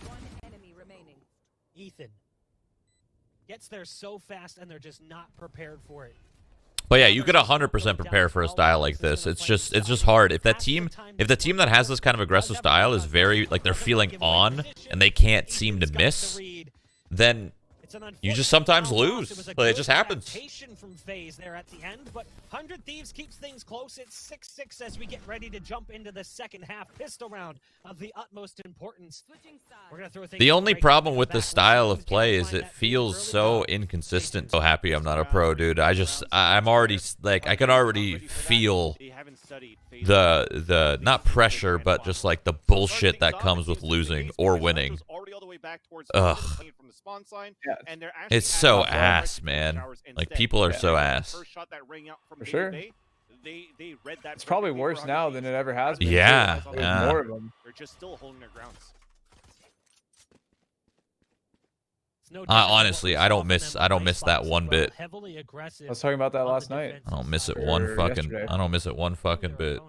Ethan gets there so fast, and they're just not prepared for it. But yeah, you could 100% prepare for a style like this. It's just hard. If the team that has this kind of aggressive style is very like they're feeling on and they can't seem to miss, then you just sometimes lose. But it just happens. From Faze there at the end, but 100 Thieves keeps things close. It's 6-6 as we get ready to jump into the second half. Pistol round of the utmost importance. We're gonna throw things The only problem with this style of play is it feels so inconsistent. So happy I'm not a pro, dude. I'm already like I can already feel the not pressure, but just like the bullshit that comes with losing or winning. Ugh. It's so ass, man. Like people are so ass. For sure. It's probably worse now than it ever has been. Yeah, There's yeah. more of them. They're just still holding their grounds. Honestly, I don't miss that one bit. I was talking about that last night. I don't miss it one fucking. yesterday. I don't miss it one fucking bit.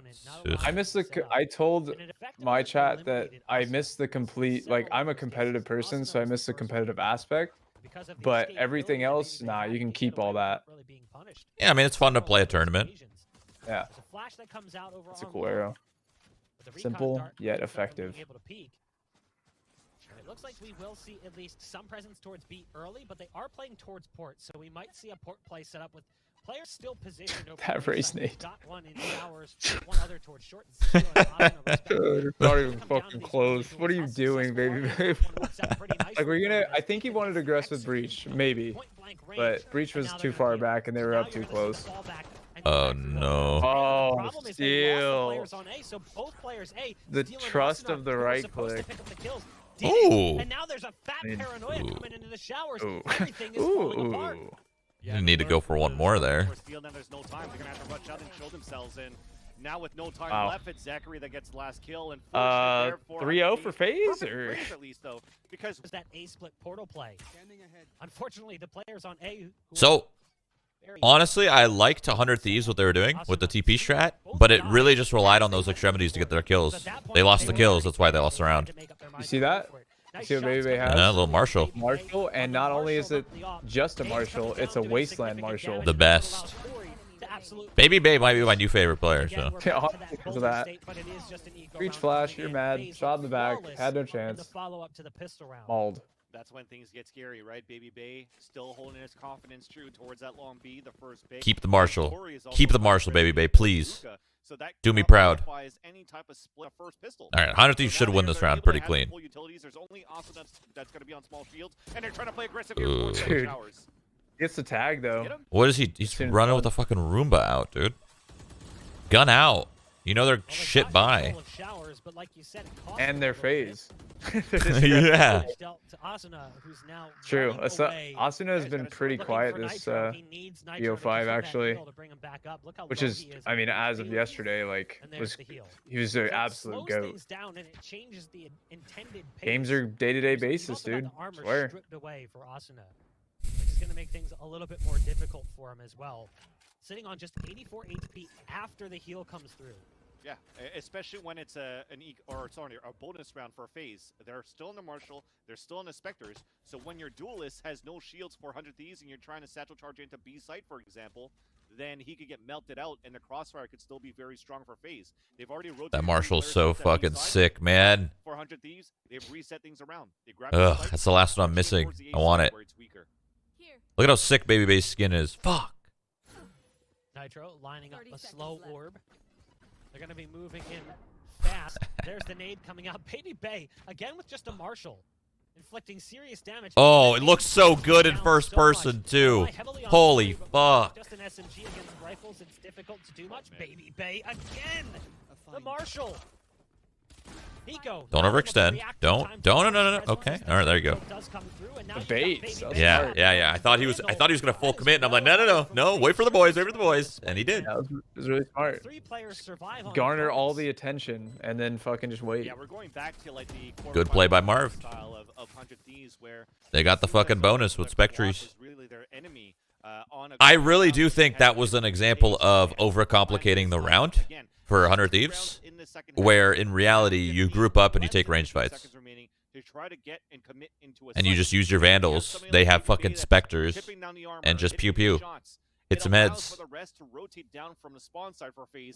Ugh. I miss I told my chat that I miss the complete, like, I'm a competitive person, so I miss the competitive aspect. But everything else, nah, you can keep all that. Yeah, I mean it's fun to play a tournament. Yeah. It's a cool arrow. Simple, yet effective. It looks like we will see at least some presence towards B early, but they are playing towards port, so we might see a port play set up with players still positioned over That race nade. Got one in showers, one other towards short. Dude, not even fucking close. What are you doing, baby? Like, we're gonna. I think he wanted to aggress with Breach, maybe, but Breach was too far back and they were up too close. Oh no. Oh, steal. The trust of the right click. Ooh. And now there's a fat paranoia coming into the showers. Ooh. Everything is falling apart. You need to go for one more there. There's no time. They're gonna have to rush out and show themselves in. Now with no time left, it's Zachary that gets the last kill. And 3-0 for Faze, or at least though, because that A split portal play. Unfortunately, the players on A. So honestly, I liked 100 Thieves what they were doing with the TP strat, but it really just relied on those extremities to get their kills. They lost the kills, that's why they lost the round. You see that? You see what Baby Bay has? Yeah, a little Marshall. Marshall, and not only is it just a Marshall, it's a Wasteland Marshall. The best. Baby Bay might be my new favorite player, so. Yeah, because of that. Breach flash, you're mad. Shot in the back, had no chance. Mauled. That's when things get scary, right? Baby Bay still holding his confidence true towards that long B, the first big. Keep the Marshall. Keep the Marshall, Baby Bay, please. Do me proud. All right, 100 Thieves should win this round pretty clean. There's only Asuna that's going to be on small shields, and they're trying to play aggressive here. Dude. Gets the tag though. What is he? He's running with a fucking Roomba out, dude. Gun out. You know they're shit by. And their Faze. Yeah. True. Asuna has been pretty quiet this BO5 actually, which is, I mean, as of yesterday, like he was an absolute goat. Games are day-to-day basis, dude. I swear. Which is going to make things a little bit more difficult for him as well. Sitting on just 84 HP after the heal comes through. Yeah, especially when it's a bonus round for a Faze. They're still in the Marshall, they're still in the Spectres. So when your duelist has no shields for 100 Thieves and you're trying to satchel charge into B site, for example, then he could get melted out, and the crossfire could still be very strong for Faze. They've already rotated. That Marshall's players so towards that fucking B side. sick, man. 400 Thieves, they've reset things around. They grabbed the Ugh, spike, that's the last one I'm rotated missing. towards the A I want side it. where it's weaker. Look at how sick Baby Base skin is. Fuck. Nitro lining up a slow orb. They're going to be moving in fast. There's the nade coming out. Baby Bay, again with just a Marshall, inflicting serious damage. Oh, it looks so good in Down first so person, much. too. Rely heavily on Holy Shroud, but fuck. Just an SMG against rifles, it's difficult to do much. Baby Bay again. The Marshall. Hiko. Don't overextend. Don't. No. Okay. All right, there you go. The baits. Yeah. I thought he was gonna full commit, and I'm like, no. Wait for the boys. And he did. Yeah, it was really smart. 3 players survive on Garner all defense. the attention and then fucking just wait. Yeah, we're going back to like the Good play by Marv. style of 100 Thieves where They got the fucking bonus with Spectres. really their enemy, on a I really do think that was an example of overcomplicating the round for 100 Thieves, where in reality you group up and you take range fights. And you just use your Vandals. They have fucking Spectres and just pew pew. Hit some heads.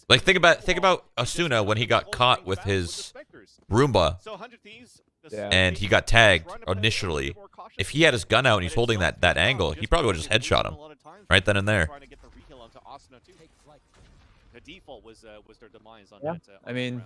Like think about Asuna when he got caught with his Roomba Yeah. and he got tagged initially. If he had his gun out and he's holding that angle, he probably would have just headshot him right then and there. The default was their demise on Yeah. that. I mean,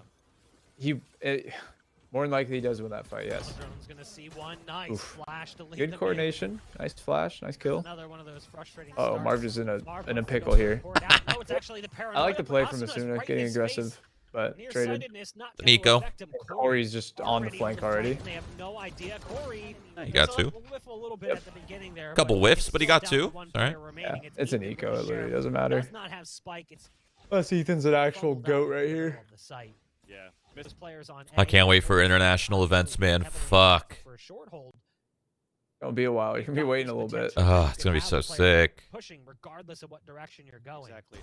more than likely he does win that fight. Yes. Drone's gonna see one nice Oof. flash to lead Good them coordination. Nice flash. Nice kill. Another one of those frustrating Oh, starts. Marv is in Marv a looks to pickle go here. forward out. No, it's actually the I like the play paranoia, from but Asuna's Asuna, right getting in his aggressive, face. but traded. Nearsightedness not gonna Nico. affect him. Corey's just on the flank fight, already. and They have no idea. Corey. He got gets a two. whiff a little bit at the beginning there, Couple but whiffs, it's but he still got down two. to one All right. player remaining. Yeah, it's an Ethan eco. with It the literally share. doesn't matter. Does not have spike. It's Plus, Ethan's an actual fumbled goat out right in the middle here. of the site. Yeah. Those players on I A can't wait are for international events, man. Fuck. for a short hold. It'll be a while. You can be waiting a little bit. Oh, it's gonna be so sick. Pushing regardless of what direction you're going. Exactly.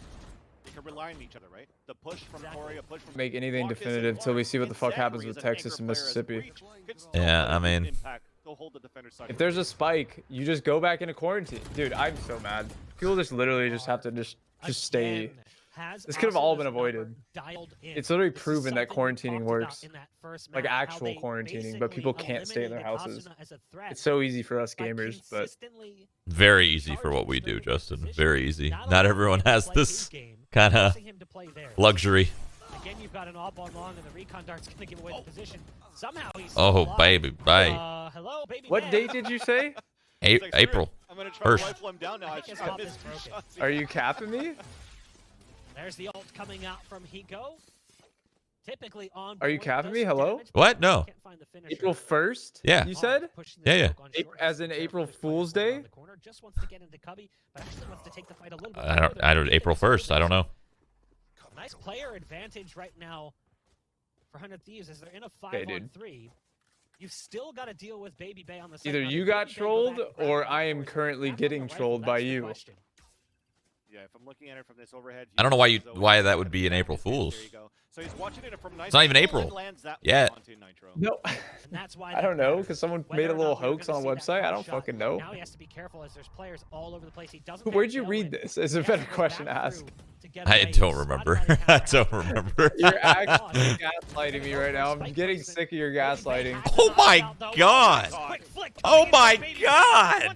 They can rely on each other, right? The push from Corey, a push from Make anything Marcus definitive and till we see what the fuck Zachary happens as with an Texas anchor and player as Mississippi. Breach could still Yeah, have I mean- impact. They'll hold the defender's side If there's a spike, you just go back into quarantine. Dude, I'm so mad. People just literally just have to just stay. Again, has This could have all Asuna's been avoided. number dialed in. It's literally This is proven that something we quarantining talked about works. in that first Like map, how actual they quarantining, but people basically can't stay in their eliminated houses. Asuna as a threat It's so easy for us by gamers, but consistently Very easy for what we do, Justin. Very easy. Not everyone has this kind of forcing him to play theirs. luxury. Again, you've got an op on long, and the recon dart's going to give away the position. Somehow he's still Oh, alive. baby, bye. Hello, baby. what man. date did you say? He's like, April. "Screw it. I'm gonna try First. to rifle him down now. I I think his just op got is this two broken. shots. Are you capping me? There's the ult coming out from Hiko. Typically on. Are you board, capping does me? some Hello? damage, but What? No. can't find the finisher. April 1st? Yeah. You said? Pushing the Yeah, yeah. smoke on short. As in Careful April with Fool's playing Day? around the corner. Just wants to get into Cubby, but actually wants to take the fight a little bit I don't. further. April 1st. I don't know. Nice player advantage right now for 100 Thieves as they're in a Okay, dude. 5-on-3. You've still got to deal with Baby Bay on the side. Either Now, you did got Baby Bay go back trolled and grab or the I rifle, am or is it currently back on getting the rifle? trolled by That's the you. question. Yeah, if I'm looking at it from this overhead. I don't know view, why so that would be an April there you Fool's. go. So he's watching it from nice It's not even angle and April lands that yet. one onto Nitro. No. And that's why I don't that know, matters. because someone Whether made a or little not we're hoax gonna on a see that website. I first don't shot. fucking know. Now he has to be careful as there's players all over the place. He doesn't. Where'd you read this? Is a He has better to go question to back ask. through to get I away. don't He's remember. spotted I by don't the remember. You're actually gaslighting me right now. I'm getting sick of your gaslighting. Oh my God. Oh my God.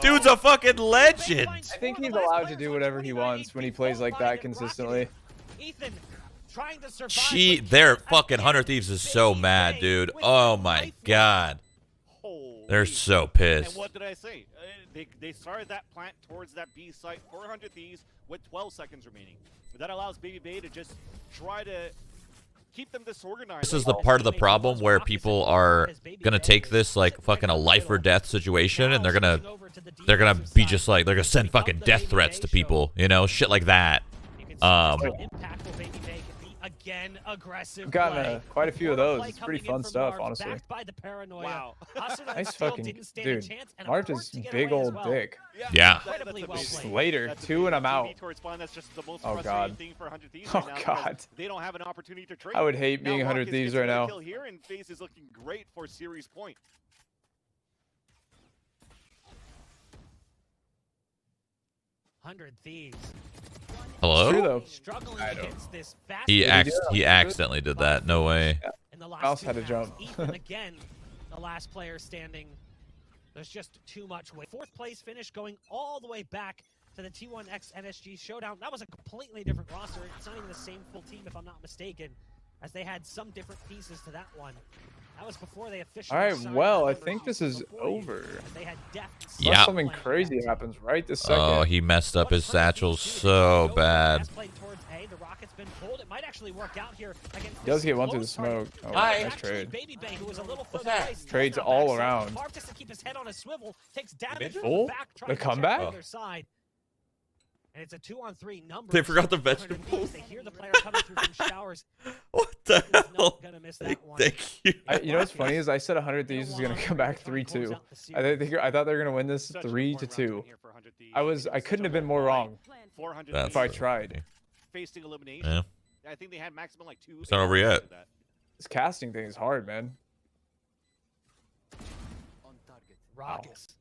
Dude's a fucking legend. I think he's allowed to do whatever he wants when he plays like that consistently. Ethan trying to survive. Their fucking 100 Thieves is so mad, dude. Oh my God. They're so And pissed. what did I say? They started that plant towards that B site, 400 Thieves with 12 seconds remaining. That allows Baby Bay to just try to keep them disorganized. This is the part of the problem where people are gonna take this like fucking a life or death situation, and they're gonna be just like they're gonna send fucking death threats to people, you know, shit like that. Impactful Baby Bay can be again aggressive. I've gotten play. quite a few of those. Play It's pretty coming in fun from stuff, Marv, honestly. backed by the paranoia. Wow. Asuna Nice still fucking didn't stand a dude. chance, and a Marv port is to get big away as old well. dick. Yeah. Incredibly well played. Later, That's a two and I'm big out. TV towards spawn. That's just the most Oh, frustrating God. thing for 100 Thieves Oh, right now because God. They don't have an opportunity to trade. I would hate being Now 100 Marcus Thieves gets right another now. kill here, and Faze is looking great for series point. 100 Thieves. Hello? True though. Struggling against this fast He Did he do he accidentally did that. No way. in the last Mouse 2 had to rounds. jump. Ethan again, the last player standing. There's just too much weight. 4th place finish going all the way back to the T1X NSG showdown. That was a completely different roster. It's not even the same full team, if I'm not mistaken, as they had some different pieces to that one. That was before they officially. All right, signed well, the I think this is before you, over. as they had depth Yeah. Unless something crazy happens right this second. Oh, he messed up his satchel so bad. The Rocket's been pulled. It might actually work out here against He does this get one through the close target. smoke. Oh, Hi. nice trade. Baby Bay, who was a little further that? away, Trades steals all back. So around. Marv just to keep his head on a swivel, takes damage from Oh, the back, the tries to check comeback? the other side. And it's a 2-on-3 number. They forgot the 100 vegetables. They hear the player coming through from showers. What the He's hell? not gonna miss that one. Thank you. You know what's funny is I said 100 Thieves was gonna come back 3-2. I thought they were gonna win this 3-2. I couldn't have been more wrong 400 That's if I Thieves tried. facing elimination. Yeah. I think they had maximum like 2. It's not over yet. This casting thing is hard, man. Rockets.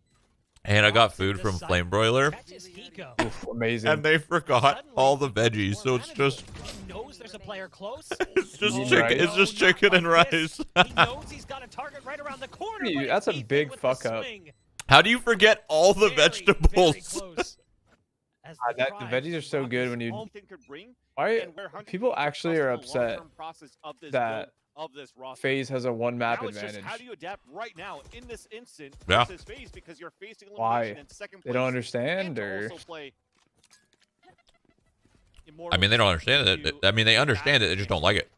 And I got food from Flame Broiler, Catches Hiko. Oof, amazing. and they forgot all the veggies, so it's just He knows there's a player close. it's just Oh, chicken. right. It's just No, not chicken and like rice. this. He knows he's got a target right around the corner. Dude, but that's a it's Ethan big with fuck the up. swing. How do you forget all the Very, vegetables? very close. As The drive veggies are so good when you. Ethan could bring, Why and where 100 people Thieves actually are trust in the upset long-term process of this that build of this roster. FaZe has a one map Now it's just advantage? how do you adapt right now in this instant Yeah. versus FaZe, because you're facing Why? elimination in second They place. don't understand, and to or also play I mean, they don't understand it. I mean, they understand it. They just don't like it.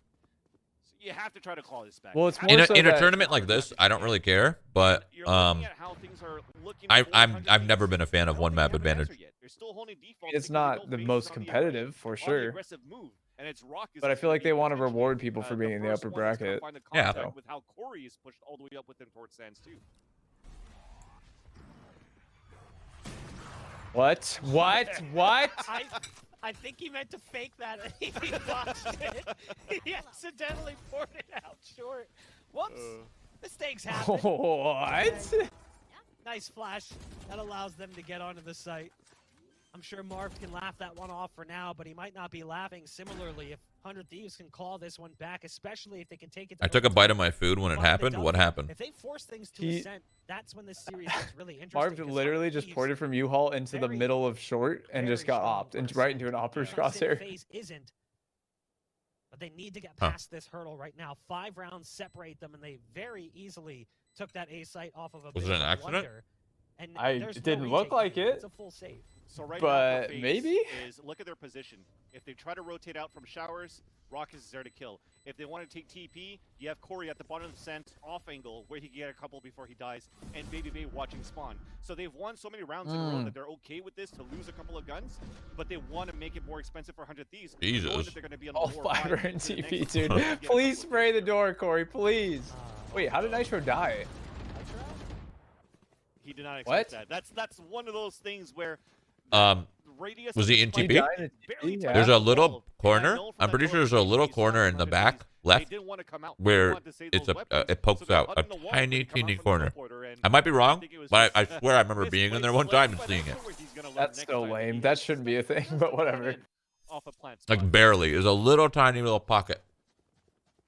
So you have to try to claw this back. Well, it's You more have so to- In a that- tournament like this, I don't really care. But You're looking at how things are looking for 100 I've never Thieves. been a fan of I don't one think map they have an answer advantage. yet. They're still holding default It's because they not know the FaZe most is on the competitive for on the sure. aggressive move, and it's Rockets But I that's feel gonna like be they want to potentially, reward people for being in the first upper one that's gonna bracket. find the Yeah. contact with how Corey is pushed all the way up with him towards Sands too. What? What? What? I think he meant to fake that. He botched it. He accidentally poured it out short. Whoops. Mistakes happen. What? Nice flash. That allows them to get onto the site. I'm sure Marv can laugh that one off for now, but he might not be laughing similarly if 100 Thieves can claw this one back, especially if they can take it to I the took a red bite zone of my food when it and find the happened. What W. happened? If they force things to He- ascent, that's when this series gets really interesting. Marv 'cause literally 100 just Thieves poured it from U-Haul into the very, middle of short and just very got strong opped and first right set. into an opper's I'm not saying crosshair. FaZe isn't, but they need to get Huh. past this hurdle right now. 5 rounds separate them, and they very easily took that A site off of a Was bit it of an a accident? blunder. And It there's no didn't look retake like needed. it. It's a full save. So right But now for FaZe maybe? is look at their position. If they try to rotate out from showers, Rockets is there to kill. If they want to take TP, you have Corey at the bottom of the scent, off angle, where he can get a couple before he dies, and Baby Bay watching spawn. So they've won so many rounds in a row that they're okay with this to lose a couple of guns, but they want to make it more expensive for 100 Thieves. knowing Jesus. that they're gonna be on All the lower fiber five and for the TP, next dude. round to get a Please couple of spray the kills. door, Corey, please. Wait, how did Nitro die? He did not What? expect that. That's one of those things where radius Was of he the in spike TP? died in barely TP? touched There's the a little wall. And I corner. know from I'm that pretty sure there's a notification little you saw corner in the 100 back Thieves, left they didn't want to come out. They where wanted to save it's those a weapons, it pokes so they out hung a in the wall tiny, and come out teeny from the corner. teleporter, and I might be wrong, think it was but I just, swear I remember being in misplaced there one select, time and but seeing I'm it. sure he's gonna learn That's next so time lame. he That has shouldn't be a thing, to but go whatever. in off a plant spot. Like barely. It's a little tiny little pocket.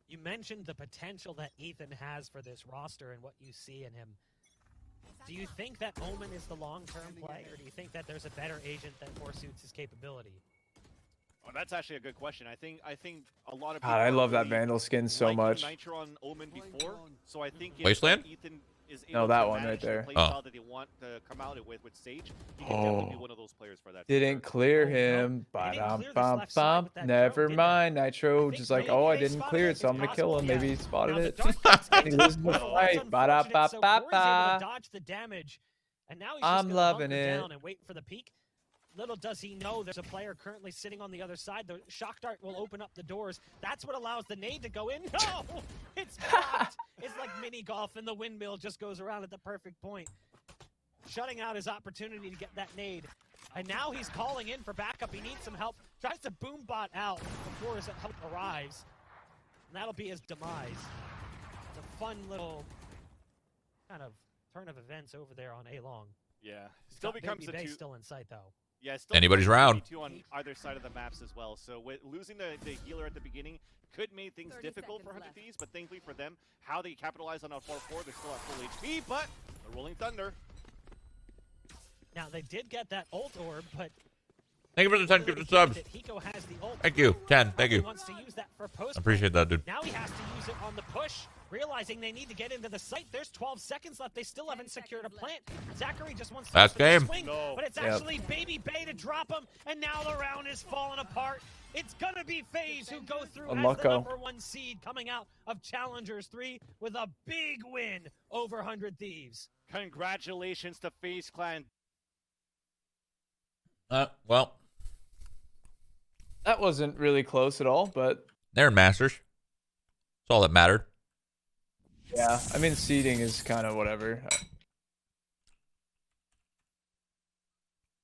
You mentioned the potential that Ethan has for this roster and what you see in him. Do you think that Omen is the long-term play, or do you think that there's a better agent that more suits his capability? Oh, that's actually a good question. I think a lot of God, I people love that really Vandal skin so liking much. Nitro on Omen before, so I think if Wasteland? Ethan is No, able that to one right manage the there. play Oh. style that they want to come out with Sage, he can definitely be Oh. one of those players for that. for Didn't sure. clear Oh, no. him. They didn't Ba-dum, clear this bum, left side bum. with that Never drone, did they? mind. Nitro think just like, maybe oh, I they didn't spotted clear it. it, so I'm It's gonna kill possible, him. yeah. Maybe he spotted Now the it. dark gets And he into loses it. the Well, fight. that's unfortunate, so Corey's able to Ba-da-ba-ba-ba. dodge the damage, and now he's I'm just gonna loving hunker it. down and wait for the peak. Little does he know there's a player currently sitting on the other side. The shock dart will open up the doors. That's what allows the nade to go in. No! It's blocked! It's like mini golf, and the windmill just goes around at the perfect point. Shutting out his opportunity to get that nade. And now he's calling in for backup. He needs some help. Tries to boom bot out before his help arrives. And that'll be his demise. It's a fun little kind of turn of events over there on A-Long. Yeah, still Got becomes Baby a Bay two. still in sight, though. Yeah, it's still anybody's round. Two on either side of the maps as well. So with losing the healer at the beginning could make things difficult for 100 Thieves, but thankfully for them, how they capitalize on a 4-4, they're still at full HP, but the Rolling Thunder. Now they did get that ult orb, but Thank you for the 10 gifted subs. Hiko has the ult. Thank you. 10. Thank you. Wants to use that for post. I appreciate that, dude. Now he has to use it on the push, realizing they need to get into the site. There's 12 seconds left. They still haven't secured a plant. Zachary just wants to swing, but it's actually Baby Bay to drop him, and now the round is falling apart. It's gonna be Faze who go through as the #1 seed coming out of Challengers 3 with a big win over 100 Thieves. Congratulations to Faze Clan. Well, that wasn't really close at all, but they're masters. That's all that mattered. Yeah, I mean, seeding is kind of whatever.